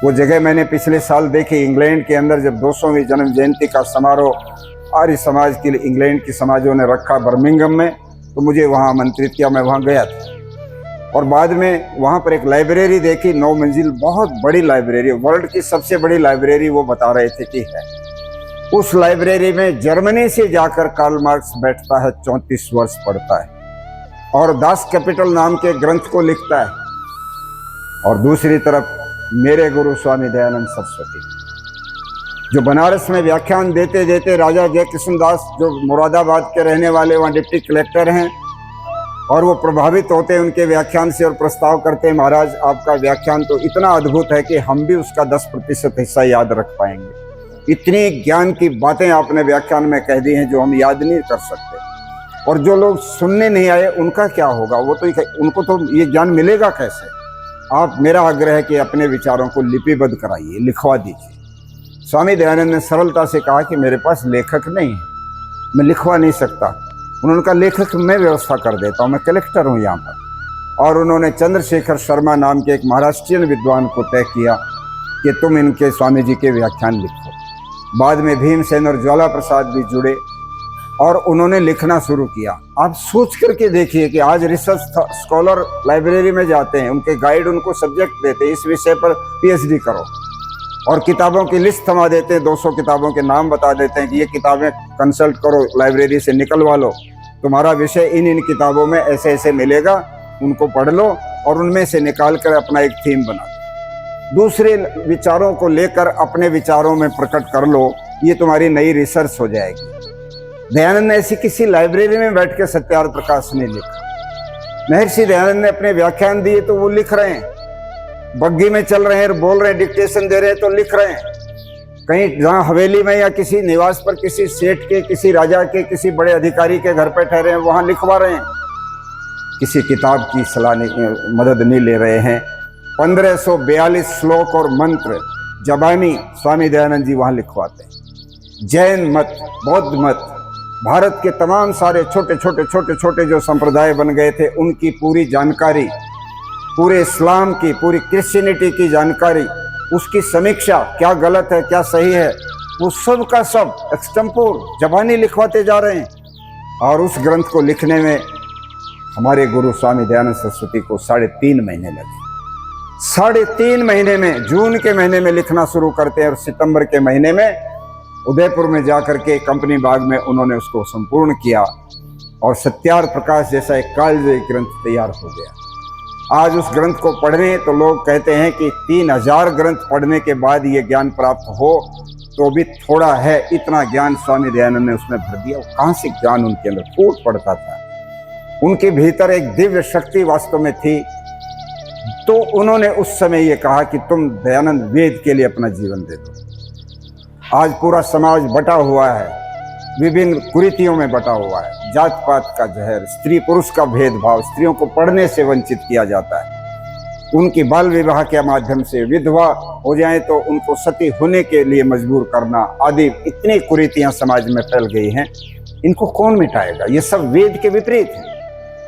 वो जगह मैंने पिछले साल देखी इंग्लैंड के अंदर, जब 200वीं जन्म जयंती का समारोह आर्य समाज के लिए इंग्लैंड के समाजों ने रखा बर्मिंघम में, तो मुझे वहाँ आमंत्रित किया, मैं वहाँ गया था। और बाद में वहाँ पर एक लाइब्रेरी देखी, 9 मंजिल बहुत बड़ी लाइब्रेरी, वर्ल्ड की सबसे बड़ी लाइब्रेरी वो बता रहे थे कि है। उस लाइब्रेरी में जर्मनी से जाकर कार्ल मार्क्स बैठता है, 34 वर्ष पढ़ता है और दास कैपिटल नाम के ग्रंथ को लिखता है। और दूसरी तरफ मेरे गुरु स्वामी दयानंद सरस्वती, जो बनारस में व्याख्यान देते देते राजा जय कृष्णदास, जो मुरादाबाद के रहने वाले वहाँ डिप्टी कलेक्टर हैं, और वो प्रभावित होते हैं उनके व्याख्यान से और प्रस्ताव करते हैं, महाराज आपका व्याख्यान तो इतना अद्भुत है कि हम भी उसका 10% हिस्सा याद रख पाएंगे। इतनी ज्ञान की बातें आपने व्याख्यान में कह दी हैं जो हम याद नहीं कर सकते। और जो लोग सुनने नहीं आए उनका क्या होगा? वो तो उनको तो ये ज्ञान मिलेगा कैसे? आप, मेरा आग्रह है कि अपने विचारों को लिपिबद्ध कराइए, लिखवा दीजिए। स्वामी दयानंद ने सरलता से कहा कि मेरे पास लेखक नहीं है, मैं लिखवा नहीं सकता। उन्होंने कहा लेखक मैं व्यवस्था कर देता हूँ, मैं कलेक्टर हूँ यहाँ पर। और उन्होंने चंद्रशेखर शर्मा नाम के एक महाराष्ट्रियन विद्वान को तय किया कि तुम इनके स्वामी जी के व्याख्यान लिखो। बाद में भीमसेन और ज्वाला प्रसाद भी जुड़े और उन्होंने लिखना शुरू किया। आप सोच करके देखिए कि आज रिसर्च स्कॉलर लाइब्रेरी में जाते हैं, उनके गाइड उनको सब्जेक्ट देते हैं, इस विषय पर PhD करो, और किताबों की लिस्ट थमा देते हैं, 200 किताबों के नाम बता देते हैं कि ये किताबें कंसल्ट करो, लाइब्रेरी से निकलवा लो, तुम्हारा विषय इन किताबों में ऐसे ऐसे मिलेगा, उनको पढ़ लो और उनमें से निकाल कर अपना एक थीम बना दो, दूसरे विचारों को लेकर अपने विचारों में प्रकट कर लो, ये तुम्हारी नई रिसर्च हो जाएगी। दयानंद ने ऐसी किसी लाइब्रेरी में बैठ के सत्यार्थ प्रकाश ने लिखा। महर्षि दयानंद ने अपने व्याख्यान दिए तो वो लिख रहे हैं, बग्गी में चल रहे हैं, बोल रहे हैं, डिक्टेशन दे रहे हैं तो लिख रहे हैं। कहीं जहाँ हवेली में या किसी निवास पर किसी सेठ के, किसी राजा के, किसी बड़े अधिकारी के घर पर ठहरे हैं, वहाँ लिखवा रहे हैं। किसी किताब की सलाह मदद नहीं ले रहे हैं। 1542 श्लोक और मंत्र जबानी स्वामी दयानंद जी वहाँ लिखवाते हैं। जैन मत, बौद्ध मत, भारत के तमाम सारे छोटे छोटे जो संप्रदाय बन गए थे, उनकी पूरी जानकारी, पूरे इस्लाम की, पूरी क्रिश्चियनिटी की जानकारी, उसकी समीक्षा, क्या गलत है क्या सही है, वो सब का सब एक्सटेम्पोर जबानी लिखवाते जा रहे हैं। और उस ग्रंथ को लिखने में हमारे गुरु स्वामी दयानंद सरस्वती को 3.5 महीने लगे। 3.5 महीने में, जून के महीने में लिखना शुरू करते हैं और सितंबर के महीने में उदयपुर में जाकर के कंपनी बाग में उन्होंने उसको संपूर्ण किया और सत्यार्थ प्रकाश जैसा एक कालजयी ग्रंथ तैयार हो गया। आज उस ग्रंथ को पढ़ने तो लोग कहते हैं कि 3000 ग्रंथ पढ़ने के बाद ये ज्ञान प्राप्त हो तो भी थोड़ा है, इतना ज्ञान स्वामी दयानंद ने उसमें भर दिया। कहाँ से ज्ञान उनके अंदर फूट पड़ता था, उनके भीतर एक दिव्य शक्ति वास्तव में थी। तो उन्होंने उस समय ये कहा कि तुम दयानंद वेद के लिए अपना जीवन दे दो। आज पूरा समाज बटा हुआ है, विभिन्न कुरीतियों में बटा हुआ है, जात पात का जहर, स्त्री पुरुष का भेदभाव, स्त्रियों को पढ़ने से वंचित किया जाता है, उनकी बाल विवाह के माध्यम से विधवा हो जाए तो उनको सती होने के लिए मजबूर करना आदि इतनी कुरीतियां समाज में फैल गई हैं। इनको कौन मिटाएगा? ये सब वेद के विपरीत है।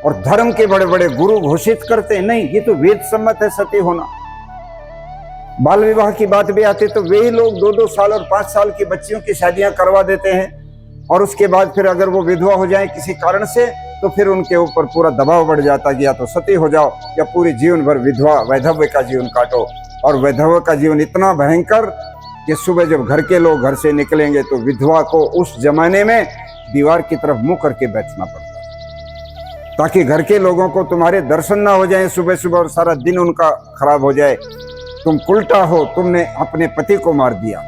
और धर्म के बड़े बड़े गुरु घोषित करते हैं नहीं, ये तो वेद सम्मत है सती होना। बाल विवाह की बात भी आती तो वही लोग 2-2 साल और 5 साल की बच्चियों की शादियां करवा देते हैं और उसके बाद फिर अगर वो विधवा हो जाए किसी कारण से तो फिर उनके ऊपर पूरा दबाव बढ़ जाता कि या तो सती हो जाओ या पूरी जीवन भर विधवा वैधव्य का जीवन काटो। और वैधव्य का जीवन इतना भयंकर कि सुबह जब घर के लोग घर से निकलेंगे तो विधवा को उस जमाने में दीवार की तरफ मुंह करके बैठना पड़ता ताकि घर के लोगों को तुम्हारे दर्शन ना हो जाए सुबह सुबह और सारा दिन उनका खराब हो जाए, तुम उल्टा हो, तुमने अपने पति को मार दिया।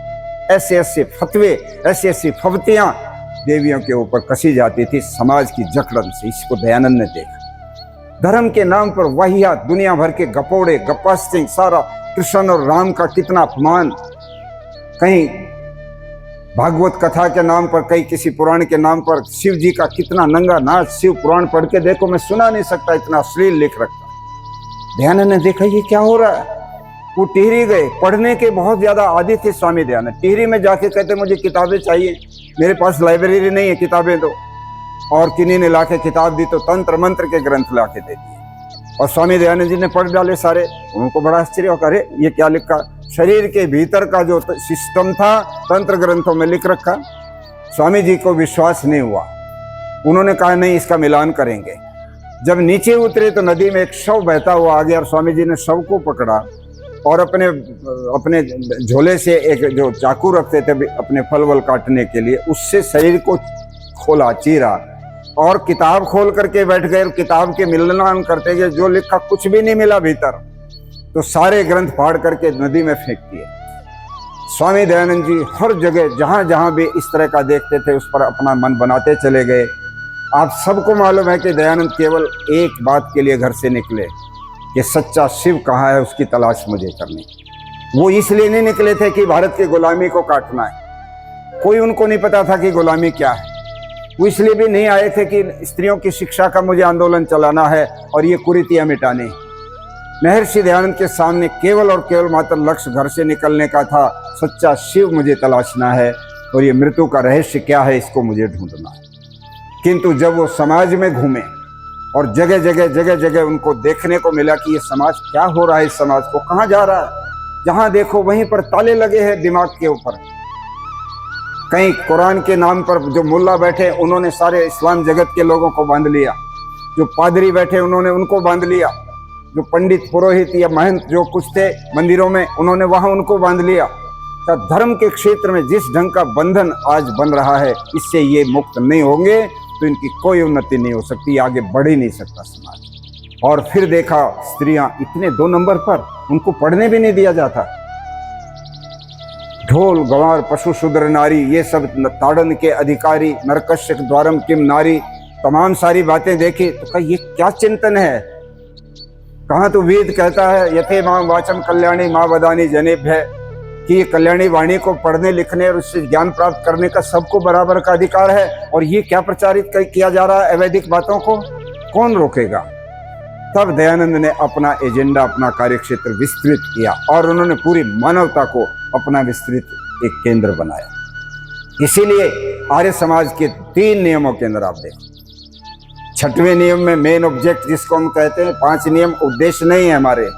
ऐसे ऐसे फतवे, ऐसी ऐसी फबतियां देवियों के ऊपर कसी जाती थी समाज की जकड़न से। इसको दयानंद ने देखा। धर्म के नाम पर वाहियात, दुनिया भर के गपोड़े, गपास्टिंग, सारा कृष्ण और राम का कितना अपमान, कहीं भागवत कथा के नाम पर, कहीं किसी पुराण के नाम पर शिव जी का कितना नंगा नाच। शिव पुराण पढ़ के देखो, मैं सुना नहीं सकता, इतना अश्लील लिख रखा। दयानंद ने देखा ये क्या हो रहा है। वो टिहरी गए, पढ़ने के बहुत ज्यादा आदी थे स्वामी दयानंद। टिहरी में जाके कहते मुझे किताबें चाहिए, मेरे पास लाइब्रेरी नहीं है, किताबें दो। और किन्हीं ने लाके किताब दी तो तंत्र मंत्र के ग्रंथ लाके दे दिए। और स्वामी दयानंद जी ने पढ़ डाले सारे। उनको बड़ा आश्चर्य होगा, अरे ये क्या लिखा, शरीर के भीतर का जो सिस्टम था तंत्र ग्रंथों में लिख रखा। स्वामी जी को विश्वास नहीं हुआ। उन्होंने कहा नहीं, इसका मिलान करेंगे। जब नीचे उतरे तो नदी में एक शव बहता हुआ आ गया और स्वामी जी ने शव को पकड़ा और अपने झोले से एक जो चाकू रखते थे अपने फल वल काटने के लिए, उससे शरीर को खोला, चीरा और किताब खोल करके बैठ गए। किताब के मिलान करते गए, जो लिखा कुछ भी नहीं मिला भीतर, तो सारे ग्रंथ फाड़ करके नदी में फेंक दिए। स्वामी दयानंद जी हर जगह जहां जहां भी इस तरह का देखते थे उस पर अपना मन बनाते चले गए। आप सबको मालूम है कि दयानंद केवल एक बात के लिए घर से निकले कि सच्चा शिव कहाँ है, उसकी तलाश मुझे करनी। वो इसलिए नहीं निकले थे कि भारत की गुलामी को काटना है, कोई उनको नहीं पता था कि गुलामी क्या है। वो इसलिए भी नहीं आए थे कि स्त्रियों की शिक्षा का मुझे आंदोलन चलाना है और ये कुरीतियां मिटानी। महर्षि दयानंद के सामने केवल और केवल मात्र लक्ष्य घर से निकलने का था, सच्चा शिव मुझे तलाशना है और ये मृत्यु का रहस्य क्या है, इसको मुझे ढूंढना है। किंतु जब वो समाज में घूमे और जगह जगह उनको देखने को मिला कि ये समाज क्या हो रहा है, इस समाज को कहाँ जा रहा है, जहां देखो वहीं पर ताले लगे हैं दिमाग के ऊपर। कहीं कुरान के नाम पर जो मुल्ला बैठे उन्होंने सारे इस्लाम जगत के लोगों को बांध लिया, जो पादरी बैठे उन्होंने उनको बांध लिया, जो पंडित पुरोहित या महंत जो कुछ थे मंदिरों में उन्होंने वहां उनको बांध लिया। तो धर्म के क्षेत्र में जिस ढंग का बंधन आज बन रहा है, इससे ये मुक्त नहीं होंगे तो इनकी कोई उन्नति नहीं हो सकती, आगे बढ़ ही नहीं सकता समाज। और फिर देखा स्त्रियां इतने 2 नंबर पर, उनको पढ़ने भी नहीं दिया जाता। ढोल गंवार पशु शूद्र नारी, ये सब ताड़न के अधिकारी, नरकश्यक द्वारम किम नारी, तमाम सारी बातें देखी तो कहा ये क्या चिंतन है। कहाँ तो वेद कहता है यथे मां वाचम कल्याणी मां वदानी जनेभ्य, कि ये कल्याणी वाणी को पढ़ने लिखने और उससे ज्ञान प्राप्त करने का सबको बराबर का अधिकार है। और ये क्या प्रचारित किया जा रहा है अवैधिक बातों को, कौन रोकेगा। तब दयानंद ने अपना एजेंडा, अपना कार्यक्षेत्र विस्तृत किया और उन्होंने पूरी मानवता को अपना विस्तृत एक केंद्र बनाया। इसीलिए आर्य समाज के 3 नियमों के अंदर आप देखो, 6वें नियम में मेन ऑब्जेक्ट जिसको हम कहते हैं, 5 नियम उद्देश्य नहीं है हमारे,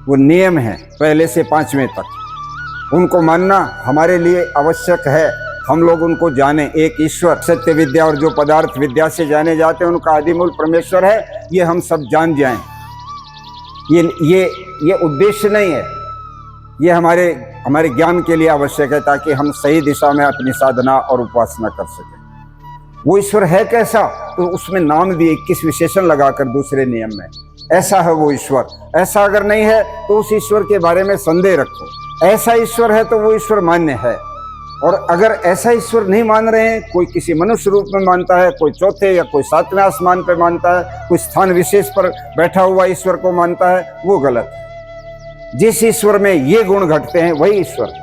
वो नियम है पहले से 5वें तक। उनको मानना हमारे लिए आवश्यक है। हम लोग उनको जाने, एक ईश्वर सत्य विद्या और जो पदार्थ विद्या से जाने जाते हैं उनका आदिमूल परमेश्वर है, ये हम सब जान जाएं। ये उद्देश्य नहीं है, ये हमारे ज्ञान के लिए आवश्यक है ताकि हम सही दिशा में अपनी साधना और उपासना कर सकें। वो ईश्वर है कैसा, तो उसमें नाम दिए 21 विशेषण लगाकर दूसरे नियम में, ऐसा है वो ईश्वर। ऐसा अगर नहीं है तो उस ईश्वर के बारे में संदेह रखो। ऐसा ईश्वर है तो वो ईश्वर मान्य है। और अगर ऐसा ईश्वर नहीं मान रहे हैं, कोई किसी मनुष्य रूप में मानता है, कोई 4थे या कोई 7वें आसमान पे मानता है, कोई स्थान विशेष पर बैठा हुआ ईश्वर को मानता है, वो गलत है। जिस ईश्वर में ये गुण घटते हैं वही ईश्वर।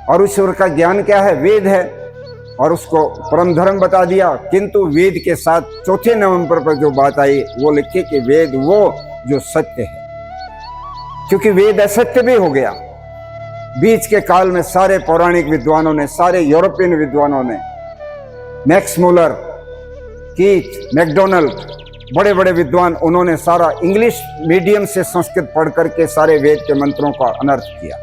और ईश्वर का ज्ञान क्या है, वेद है, और उसको परम धर्म बता दिया। किंतु वेद के साथ 4 नवंबर पर जो बात आई वो लिखी कि वेद वो जो सत्य है, क्योंकि वेद असत्य भी हो गया। बीच के काल में सारे पौराणिक विद्वानों ने, सारे यूरोपियन विद्वानों ने, मैक्स मुलर, कीथ, मैकडोनल्ड, बड़े बड़े विद्वान, उन्होंने सारा इंग्लिश मीडियम से संस्कृत पढ़ करके सारे वेद के मंत्रों का अनर्थ किया।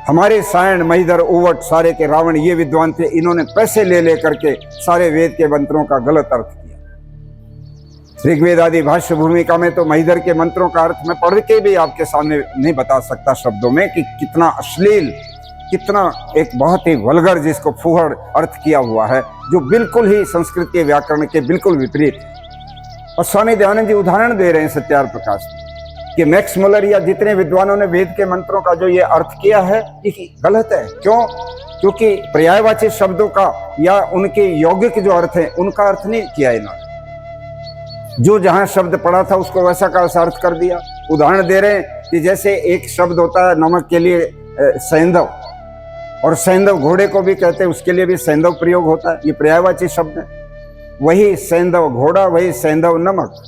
हमारे सायण, महिधर, उवट, सारे के रावण ये विद्वान थे, इन्होंने पैसे ले करके सारे वेद के मंत्रों का गलत अर्थ किया। ऋग्वेद आदि भाष्य भूमिका में तो महिधर के मंत्रों का अर्थ मैं पढ़ के भी आपके सामने नहीं बता सकता शब्दों में कि कितना अश्लील, कितना एक बहुत ही वल्गर, जिसको फूहड़ अर्थ किया हुआ है, जो बिल्कुल ही संस्कृत के व्याकरण के बिल्कुल विपरीत। और स्वामी दयानंद जी उदाहरण दे रहे हैं सत्यार प्रकाश में कि मैक्स मुलर या जितने विद्वानों ने वेद के मंत्रों का जो ये अर्थ किया है ये गलत है। क्यों? क्योंकि पर्यायवाची शब्दों का या उनके यौगिक जो अर्थ है उनका अर्थ नहीं किया इन्होंने। जो जहां शब्द पढ़ा था उसको वैसा का वैसा अर्थ कर दिया। उदाहरण दे रहे हैं कि जैसे एक शब्द होता है नमक के लिए सैंधव, और सैंधव घोड़े को भी कहते हैं, उसके लिए भी सैंधव प्रयोग होता है, ये पर्यायवाची शब्द है। वही सैंधव घोड़ा, वही सैंधव नमक।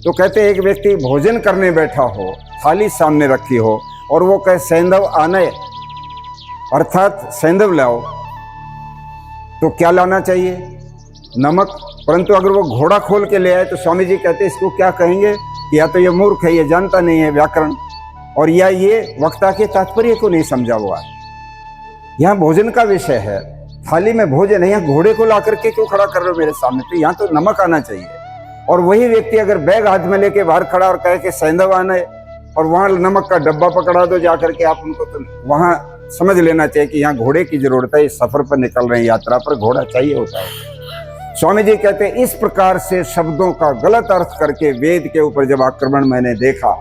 तो कहते हैं एक व्यक्ति भोजन करने बैठा हो, थाली सामने रखी हो और वो कहे सैंधव आने, अर्थात सैंधव लाओ, तो क्या लाना चाहिए? नमक, परंतु अगर वो घोड़ा खोल के ले आए तो स्वामी जी कहते इसको क्या कहेंगे कि या तो ये मूर्ख है, ये जानता नहीं है व्याकरण, और या ये वक्ता के तात्पर्य को नहीं समझा हुआ है। यहाँ भोजन का विषय है, थाली में भोजन है, यहाँ घोड़े को ला करके क्यों खड़ा कर रहे हो मेरे सामने? तो यहाँ तो नमक आना चाहिए। और वही व्यक्ति अगर बैग हाथ में लेके बाहर खड़ा और कहे कि सेंधव आना है और वहां नमक का डब्बा पकड़ा दो जाकर के आप उनको, तो वहां समझ लेना चाहिए कि यहाँ घोड़े की जरूरत है, इस सफर पर निकल रहे हैं, यात्रा पर घोड़ा चाहिए होता है। स्वामी जी कहते हैं इस प्रकार से शब्दों का गलत अर्थ करके वेद के ऊपर जब आक्रमण मैंने देखा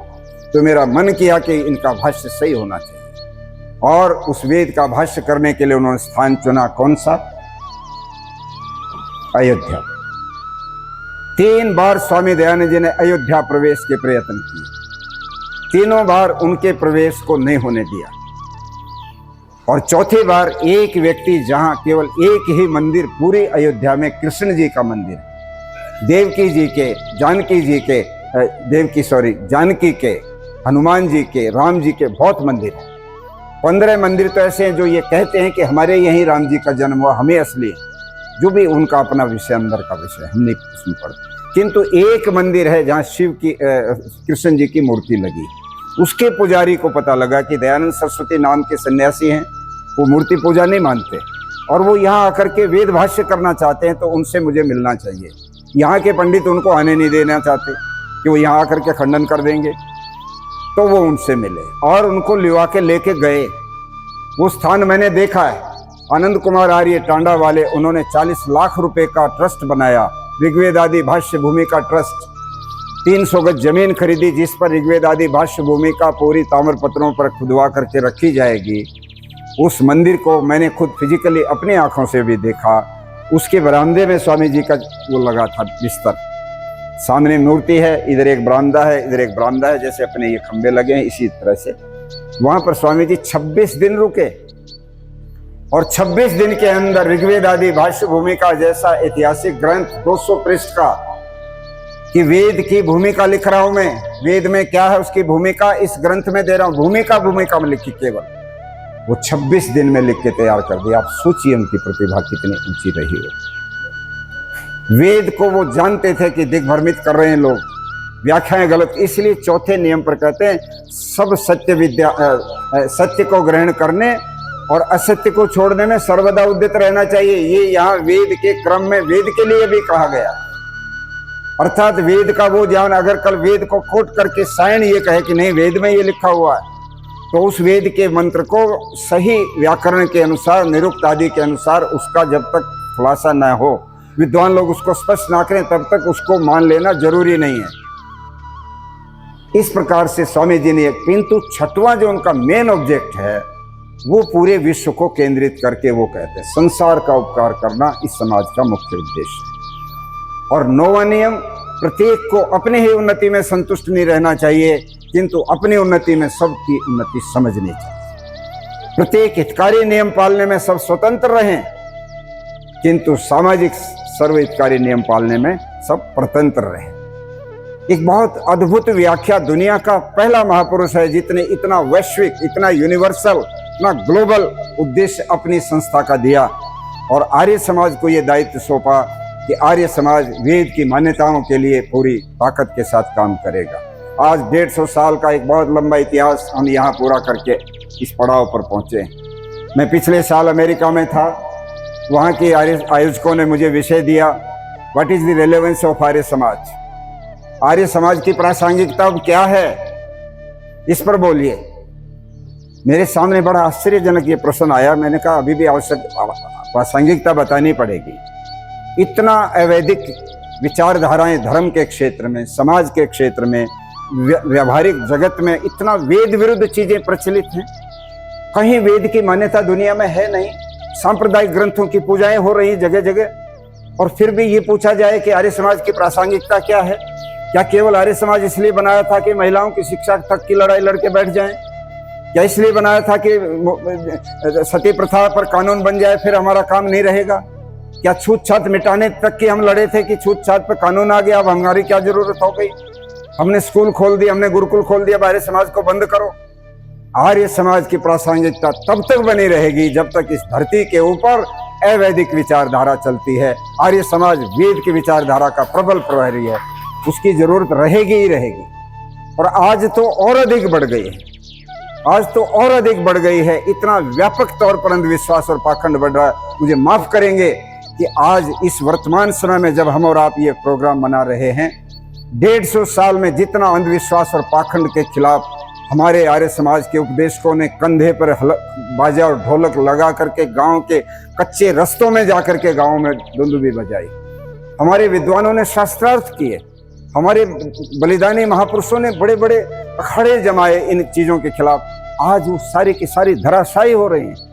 तो मेरा मन किया कि इनका भाष्य सही होना चाहिए, और उस वेद का भाष्य करने के लिए उन्होंने स्थान चुना। कौन सा? अयोध्या। 3 बार स्वामी दयानंद जी ने अयोध्या प्रवेश के प्रयत्न किए, तीनों बार उनके प्रवेश को नहीं होने दिया, और चौथी बार एक व्यक्ति, जहां केवल एक ही मंदिर पूरी अयोध्या में, कृष्ण जी का मंदिर, देवकी जी के, जानकी जी के, जानकी के, हनुमान जी के, राम जी के बहुत मंदिर हैं। 15 मंदिर तो ऐसे हैं जो ये कहते हैं कि हमारे यहीं राम जी का जन्म हुआ, हमें असली है, जो भी उनका अपना विषय, अंदर का विषय, हमने उसमें पढ़ा। किंतु एक मंदिर है जहाँ शिव की, कृष्ण जी की मूर्ति लगी। उसके पुजारी को पता लगा कि दयानंद सरस्वती नाम के सन्यासी हैं, वो मूर्ति पूजा नहीं मानते, और वो यहाँ आकर के वेद भाष्य करना चाहते हैं, तो उनसे मुझे मिलना चाहिए। यहाँ के पंडित उनको आने नहीं देना चाहते कि वो यहाँ आकर के खंडन कर देंगे, तो वो उनसे मिले और उनको लिवा के लेके गए। वो स्थान मैंने देखा है। आनंद कुमार आर्य टांडा वाले, उन्होंने 40 लाख रुपए का ट्रस्ट बनाया, ऋग्वेद आदि भाष्य भूमि का ट्रस्ट। 300 गज जमीन खरीदी जिस पर ऋग्वेद आदि भाष्य भूमि का पूरी ताम्र पत्रों पर खुदवा करके रखी जाएगी। उस मंदिर को मैंने खुद फिजिकली अपनी आंखों से भी देखा। उसके बरामदे में स्वामी जी का वो लगा था बिस्तर, सामने मूर्ति है, इधर एक बरामदा है, इधर एक बरामदा है, जैसे अपने ये खंबे लगे हैं इसी तरह से। वहां पर स्वामी जी 26 दिन रुके, और 26 दिन के अंदर ऋग्वेद आदि भाष्य भूमि का जैसा ऐतिहासिक ग्रंथ 200 पृष्ठ का, कि वेद की भूमिका लिख रहा हूं मैं, वेद में क्या है उसकी भूमिका इस ग्रंथ में दे रहा हूं, भूमिका में लिखी केवल, वो 26 दिन में लिख के तैयार कर दिया। आप सोचिए उनकी प्रतिभा कितनी ऊंची रही हो। वेद को वो जानते थे कि दिग्भ्रमित कर रहे हैं लोग, व्याख्याएं गलत, इसलिए चौथे नियम पर कहते हैं सब सत्य को ग्रहण करने और असत्य को छोड़ने में सर्वदा उद्यत रहना चाहिए। ये यहाँ वेद के क्रम में वेद के लिए भी कहा गया। अर्थात वेद का वो ज्ञान, अगर कल वेद को कोट करके सायण ये कहे कि नहीं वेद में ये लिखा हुआ है, तो उस वेद के मंत्र को सही व्याकरण के अनुसार, निरुक्त आदि के अनुसार, उसका जब तक खुलासा न हो, विद्वान लोग उसको स्पष्ट ना करें, तब तक उसको मान लेना जरूरी नहीं है। इस प्रकार से स्वामी जी ने, किंतु छठवां जो उनका मेन ऑब्जेक्ट है, वो पूरे विश्व को केंद्रित करके वो कहते हैं संसार का उपकार करना इस समाज का मुख्य उद्देश्य है। और 9वां नियम, प्रत्येक को अपने ही उन्नति में संतुष्ट नहीं रहना चाहिए, किंतु अपनी उन्नति में सबकी उन्नति समझनी चाहिए। प्रत्येक हितकारी नियम पालने में सब स्वतंत्र रहें, किंतु सामाजिक सर्वहितकारी नियम पालने में सब स्वतंत्र रहें। एक बहुत अद्भुत व्याख्या दुनिया का पहला महापुरुष है जितने इतना वैश्विक, इतना यूनिवर्सल, इतना ग्लोबल उद्देश्य अपनी संस्था का दिया, और आर्य समाज को यह दायित्व सौंपा कि आर्य समाज वेद की मान्यताओं के लिए पूरी ताकत के साथ काम करेगा। आज 150 साल का एक बहुत लंबा इतिहास हम यहाँ पूरा करके इस पड़ाव पर पहुँचे। मैं पिछले साल अमेरिका में था, वहाँ के आयोजकों ने मुझे विषय दिया, what is the relevance of Arya Samaj, Arya समाज की प्रासंगिकता क्या है, इस पर बोलिए। मेरे सामने बड़ा आश्चर्यजनक ये प्रश्न आया। मैंने कहा अभी भी आवश्यक प्रासंगिकता बतानी पड़ेगी। इतना अवैधिक विचारधाराएं धर्म के क्षेत्र में, समाज के क्षेत्र में, व्यावहारिक जगत में इतना वेद विरुद्ध चीजें प्रचलित हैं। कहीं वेद की मान्यता दुनिया में है नहीं। सांप्रदायिक ग्रंथों की पूजाएं हो रही जगह जगह, और फिर भी ये पूछा जाए कि आर्य समाज की प्रासंगिकता क्या है। क्या केवल आर्य समाज इसलिए बनाया था कि महिलाओं की शिक्षा तक की लड़ाई लड़के बैठ जाएं? क्या इसलिए बनाया था कि सती प्रथा पर कानून बन जाए फिर हमारा काम नहीं रहेगा? क्या छूत छात मिटाने तक की हम लड़े थे कि छूत छात पर कानून आ गया, अब हमारी क्या जरूरत हो गई? हमने स्कूल खोल दिया, हमने गुरुकुल खोल दिया, आर्य समाज को बंद करो। आर्य समाज की प्रासंगिकता तब तक बनी रहेगी जब तक इस धरती के ऊपर अवैदिक विचारधारा चलती है, आर्य समाज वेद की विचारधारा का प्रबल प्रहरी है, उसकी जरूरत रहेगी ही रहेगी। और आज तो और अधिक बढ़ गई है, आज तो और अधिक बढ़ गई है। इतना व्यापक तौर पर अंधविश्वास और पाखंड बढ़ रहा है। मुझे माफ करेंगे कि आज इस वर्तमान समय में जब हम और आप ये प्रोग्राम मना रहे हैं, 150 साल में जितना अंधविश्वास और पाखंड के खिलाफ हमारे आर्य समाज के उपदेशकों ने कंधे पर बाजा और ढोलक लगा करके गांव के कच्चे रस्तों में जाकर के गांव में दुंदुभी बजाई, हमारे विद्वानों ने शास्त्रार्थ किए, हमारे बलिदानी महापुरुषों ने बड़े बड़े अखाड़े जमाए इन चीजों के खिलाफ, आज वो सारी की सारी धराशायी हो रही हैं।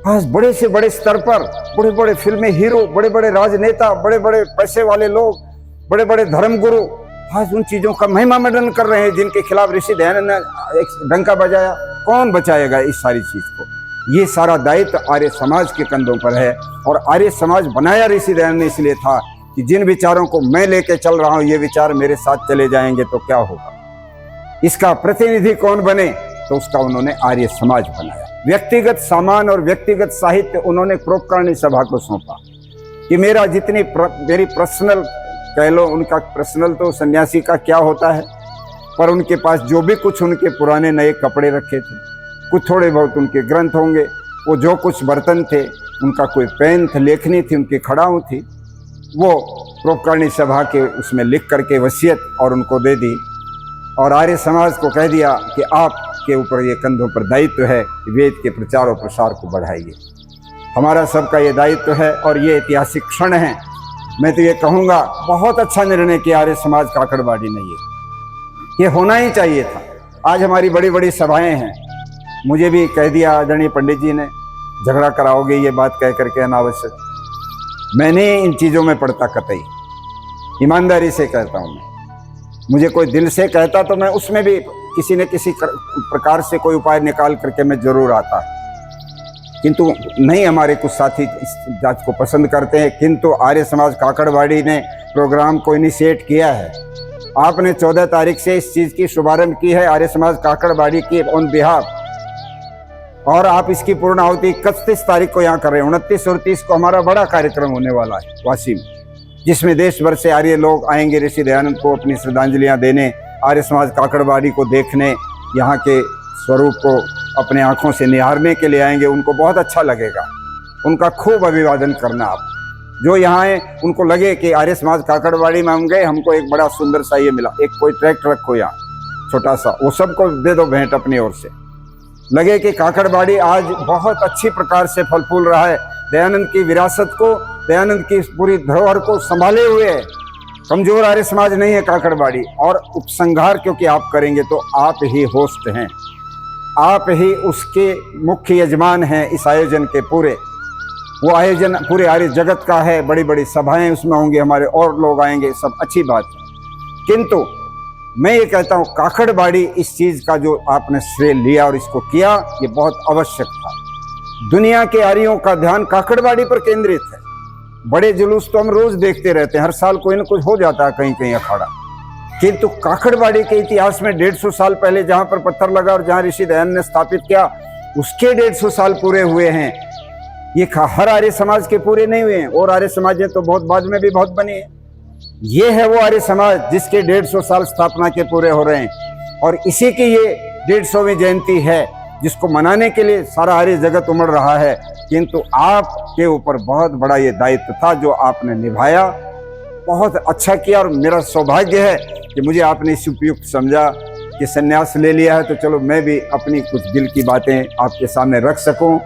आज बड़े से बड़े स्तर पर बड़े बड़े फिल्मी हीरो, बड़े बड़े राजनेता, बड़े बड़े पैसे वाले लोग, बड़े बड़े धर्मगुरु आज उन चीजों का महिमा मंडन कर रहे हैं जिनके खिलाफ ऋषि दयानंद ने एक डंका बजाया। कौन बचाएगा इस सारी चीज को? ये सारा दायित्व आर्य समाज के कंधों पर है। और आर्य समाज बनाया ऋषि दयानंद ने इसलिए था कि जिन विचारों को मैं लेके चल रहा हूं, ये विचार मेरे साथ चले जाएंगे तो क्या होगा, इसका प्रतिनिधि कौन बने, तो उसका उन्होंने आर्य समाज बनाया। व्यक्तिगत सामान और व्यक्तिगत साहित्य उन्होंने परोपकारिणी सभा को सौंपा कि मेरा जितनी मेरी पर्सनल कह लो, उनका पर्सनल तो सन्यासी का क्या होता है, पर उनके पास जो भी कुछ उनके पुराने नए कपड़े रखे थे, कुछ थोड़े बहुत उनके ग्रंथ होंगे, वो जो कुछ बर्तन थे, उनका कोई पेन थे, लेखनी थी, उनकी खड़ाऊ थी, वो परोपकारिणी सभा के उसमें लिख करके वसीयत और उनको दे दी। और आर्य समाज को कह दिया कि आपके ऊपर ये कंधों पर दायित्व है कि वेद के प्रचार और प्रसार को बढ़ाइए। हमारा सबका ये दायित्व है और ये ऐतिहासिक क्षण है। मैं तो ये कहूँगा, बहुत अच्छा निर्णय किया आर्य समाज काकड़बाड़ी ने, ये होना ही चाहिए था। आज हमारी बड़ी बड़ी सभाएं हैं, मुझे भी कह दिया आदरणीय पंडित जी ने, झगड़ा कराओगे ये बात कह करके अनावश्यक। मैं नहीं इन चीज़ों में पड़ता, कतई ईमानदारी से कहता हूँ। मुझे कोई दिल से कहता तो मैं उसमें भी किसी न किसी प्रकार से कोई उपाय निकाल करके मैं जरूर आता, किंतु नहीं, हमारे कुछ साथी इस जात को पसंद करते हैं। किंतु आर्य समाज काकड़बाड़ी ने प्रोग्राम को इनिशिएट किया है। आपने 14 तारीख से इस चीज़ की शुभारंभ की है आर्य समाज काकड़बाड़ी की ऑन बिहाफ, और आप इसकी पूर्णाहुति 31 तारीख को यहाँ कर रहे हैं। 29 और 30 को हमारा बड़ा कार्यक्रम होने वाला है वासी में, जिसमें देश भर से आर्य लोग आएंगे ऋषि दयानंद को अपनी श्रद्धांजलियाँ देने, आर्य समाज काकड़बाड़ी को देखने, यहाँ के स्वरूप को अपने आंखों से निहारने के लिए आएंगे। उनको बहुत अच्छा लगेगा, उनका खूब अभिवादन करना। आप जो यहाँ आए उनको लगे कि आर्य समाज काकड़बाड़ी में हम गए, हमको एक बड़ा सुंदर सा ये मिला, एक कोई ट्रैक्टर रखो यहाँ छोटा सा, वो सबको दे दो भेंट अपनी ओर से। लगे कि काकड़बाड़ी आज बहुत अच्छी प्रकार से फल फूल रहा है, दयानंद की विरासत को, दयानंद की पूरी धरोहर को संभाले हुए है। कमजोर आर्य समाज नहीं है काकड़बाड़ी। और उपसंहार क्योंकि आप करेंगे तो आप ही होस्ट हैं, आप ही उसके मुख्य यजमान हैं इस आयोजन के पूरे। वो आयोजन पूरे आर्य जगत का है, बड़ी बड़ी सभाएं उसमें होंगी, हमारे और लोग आएंगे, सब अच्छी बात है। किंतु मैं ये कहता हूँ, काकड़बाड़ी इस चीज़ का जो आपने श्रेय लिया और इसको किया, ये बहुत आवश्यक था। दुनिया के आर्यों का ध्यान काकड़बाड़ी पर केंद्रित है। बड़े जुलूस तो हम रोज देखते रहते हैं, हर साल कोई ना कुछ हो जाता है कहीं कहीं अखाड़ा, किंतु काकड़बाड़ी के इतिहास में 150 साल पहले जहाँ पर पत्थर लगा और जहाँ ऋषि दयानंद ने स्थापित किया, उसके 150 साल पूरे हुए हैं। ये हर आर्य समाज के पूरे नहीं हुए हैं, और आर्य समाज तो बहुत बाद में भी बहुत बनी है। ये है वो आर्य समाज जिसके 150 साल स्थापना के पूरे हो रहे हैं, और इसी की ये 150वीं जयंती है जिसको मनाने के लिए सारा आर्य जगत उमड़ रहा है। किंतु आपके ऊपर बहुत बड़ा ये दायित्व था जो आपने निभाया, बहुत अच्छा किया। और मेरा सौभाग्य है कि मुझे आपने इस उपयुक्त समझा कि संन्यास ले लिया है, तो चलो मैं भी अपनी कुछ दिल की बातें आपके सामने रख सकूं।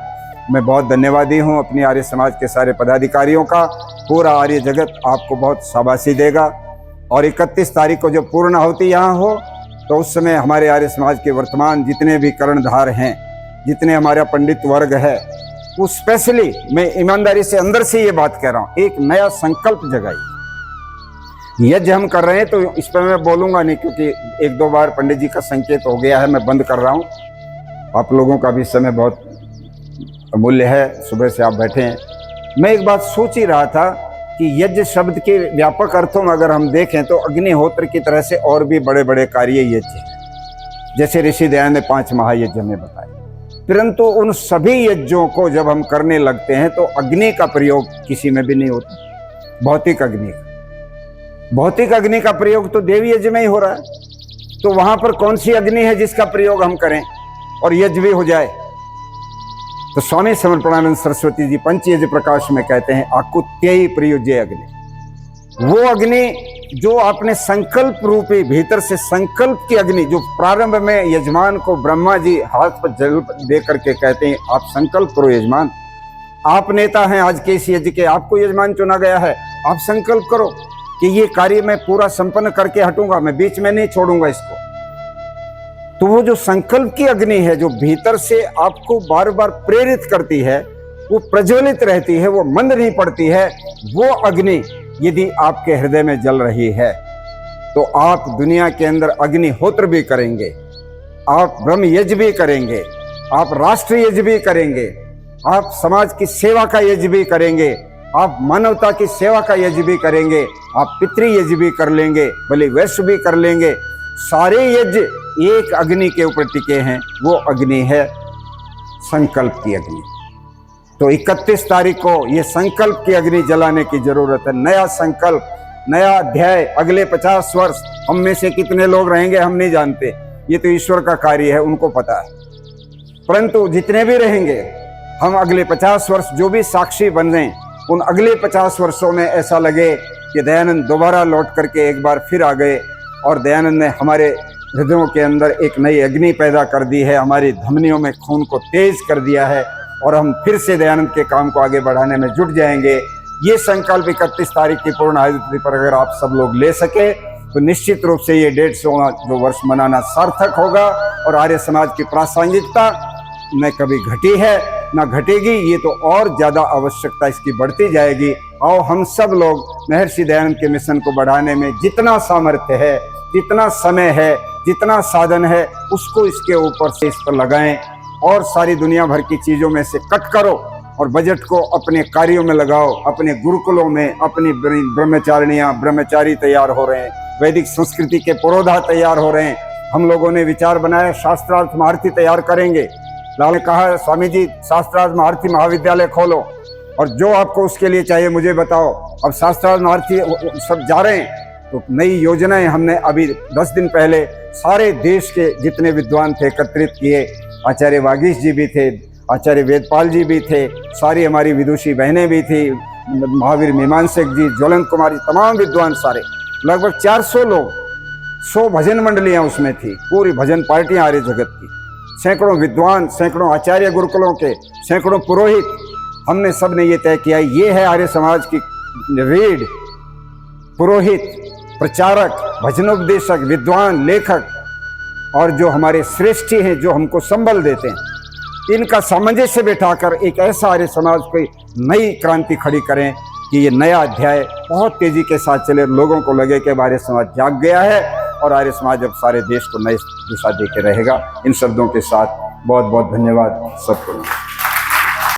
मैं बहुत धन्यवादी हूं अपनी आर्य समाज के सारे पदाधिकारियों का। पूरा आर्य जगत आपको बहुत शाबाशी देगा। और 31 तारीख को जब पूर्णाहुति यहाँ हो, तो उस समय हमारे आर्य समाज के वर्तमान जितने भी कर्णधार हैं, जितने हमारा पंडित वर्ग है, वो स्पेशली मैं ईमानदारी से अंदर से ये बात कह रहा हूँ, एक नया संकल्प जगाइए। यज्ञ हम कर रहे हैं तो इस पर मैं बोलूँगा नहीं, क्योंकि 1-2 बार पंडित जी का संकेत हो गया है, मैं बंद कर रहा हूँ। आप लोगों का भी समय बहुत अमूल्य है, सुबह से आप बैठे हैं। मैं एक बात सोच ही रहा था कि यज्ञ शब्द के व्यापक अर्थों में अगर हम देखें तो अग्निहोत्र की तरह से और भी बड़े बड़े कार्य यज्ञ हैं, जैसे ऋषि दयानंद ने 5 महायज्ञ में बताए। परंतु उन सभी यज्ञों को जब हम करने लगते हैं तो अग्नि का प्रयोग किसी में भी नहीं होता। भौतिक अग्नि का प्रयोग तो देवी यज्ञ में ही हो रहा है, तो वहां पर कौन सी अग्नि है जिसका प्रयोग हम करें और यज्ञ भी हो जाए। तो स्वामी समर्पणानंद सरस्वती जी पंचयज्ञ प्रकाश में कहते हैं आकुत्ययी प्रयुज्य अग्नि, वो अग्नि जो आपने संकल्प रूपी भीतर से संकल्प की अग्नि, जो प्रारंभ में यजमान को ब्रह्मा जी हाथ पर जल दे करके कहते हैं आप संकल्प करो यजमान, आप नेता हैं आज के इस यज्ञ के, आपको यजमान चुना गया है, आप संकल्प करो कि ये कार्य मैं पूरा संपन्न करके हटूंगा, मैं बीच में नहीं छोड़ूंगा इसको। तो वो जो संकल्प की अग्नि है जो भीतर से आपको बार बार प्रेरित करती है, वो प्रज्वलित रहती है, वो मंद नहीं पड़ती है, वो अग्नि यदि आपके हृदय में जल रही है तो आप दुनिया के अंदर अग्निहोत्र भी करेंगे, आप ब्रह्म यज्ञ भी करेंगे, आप राष्ट्र यज्ञ भी करेंगे, आप समाज की सेवा का यज्ञ भी करेंगे, आप मानवता की सेवा का यज्ञ भी करेंगे, आप पितृ यज्ञ भी कर लेंगे, भले वैश्य भी कर लेंगे। सारे यज्ञ एक अग्नि के ऊपर टिके हैं, वो अग्नि है संकल्प की अग्नि। तो 31 तारीख को ये संकल्प की अग्नि जलाने की जरूरत है। नया संकल्प, नया अध्याय, अगले 50 वर्ष हम में से कितने लोग रहेंगे हम नहीं जानते, ये तो ईश्वर का कार्य है, उनको पता है। परंतु जितने भी रहेंगे हम अगले 50 वर्ष जो भी साक्षी बन रहे हैं, उन अगले 50 वर्षों में ऐसा लगे कि दयानंद दोबारा लौट करके एक बार फिर आ गए और दयानंद ने हमारे हृदयों के अंदर एक नई अग्नि पैदा कर दी है, हमारी धमनियों में खून को तेज कर दिया है और हम फिर से दयानंद के काम को आगे बढ़ाने में जुट जाएंगे। ये संकल्प 31 तारीख की पूर्ण आयु तिथि पर अगर आप सब लोग ले सके तो निश्चित रूप से ये 150वां जो वर्ष मनाना सार्थक होगा और आर्य समाज की प्रासंगिकता न कभी घटी है न घटेगी, ये तो और ज्यादा आवश्यकता इसकी बढ़ती जाएगी। आओ हम सब लोग महर्षि दयानंद के मिशन को बढ़ाने में जितना सामर्थ्य है, जितना समय है, जितना साधन है, उसको इसके ऊपर से इस पर लगाएं और सारी दुनिया भर की चीजों में से कट करो और बजट को अपने कार्यों में लगाओ। अपने गुरुकुलों में अपनी ब्रह्मचारिणियां ब्रह्मचारी तैयार हो रहे हैं, वैदिक संस्कृति के पुरोधा तैयार हो रहे हैं। हम लोगों ने विचार बनाया शास्त्रार्थ महारथी तैयार करेंगे। लाल ने कहा स्वामी जी शास्त्रार्थ महारथी महाविद्यालय खोलो और जो आपको उसके लिए चाहिए मुझे बताओ। अब शास्त्रार्थ महारथी सब जा रहे हैं, तो नई योजनाएं हमने अभी 10 दिन पहले सारे देश के जितने विद्वान थे एकत्रित किए। आचार्य वागीश जी भी थे, आचार्य वेदपाल जी भी थे, सारी हमारी विदुषी बहनें भी थी, महावीर मीमांसक जी, ज्वलंत कुमारी, तमाम विद्वान सारे, लगभग 400 लोग, 100 भजन मंडलियां उसमें थी, पूरी भजन पार्टियां आर्य जगत की, सैकड़ों विद्वान, सैकड़ों आचार्य गुरुकुलों के, सैकड़ों पुरोहित। हमने सब ने ये तय किया ये है आर्य समाज की रीढ़, पुरोहित, प्रचारक, भजनोपदेशक, विद्वान, लेखक और जो हमारे श्रेष्ठी हैं जो हमको संबल देते हैं, इनका सामंजस्य बैठाकर एक ऐसा आर्य समाज की नई क्रांति खड़ी करें कि ये नया अध्याय बहुत तेजी के साथ चले, लोगों को लगे कि आर्य समाज जाग गया है और आर्य समाज अब सारे देश को नई दिशा दे के रहेगा। इन शब्दों के साथ बहुत बहुत धन्यवाद सबको।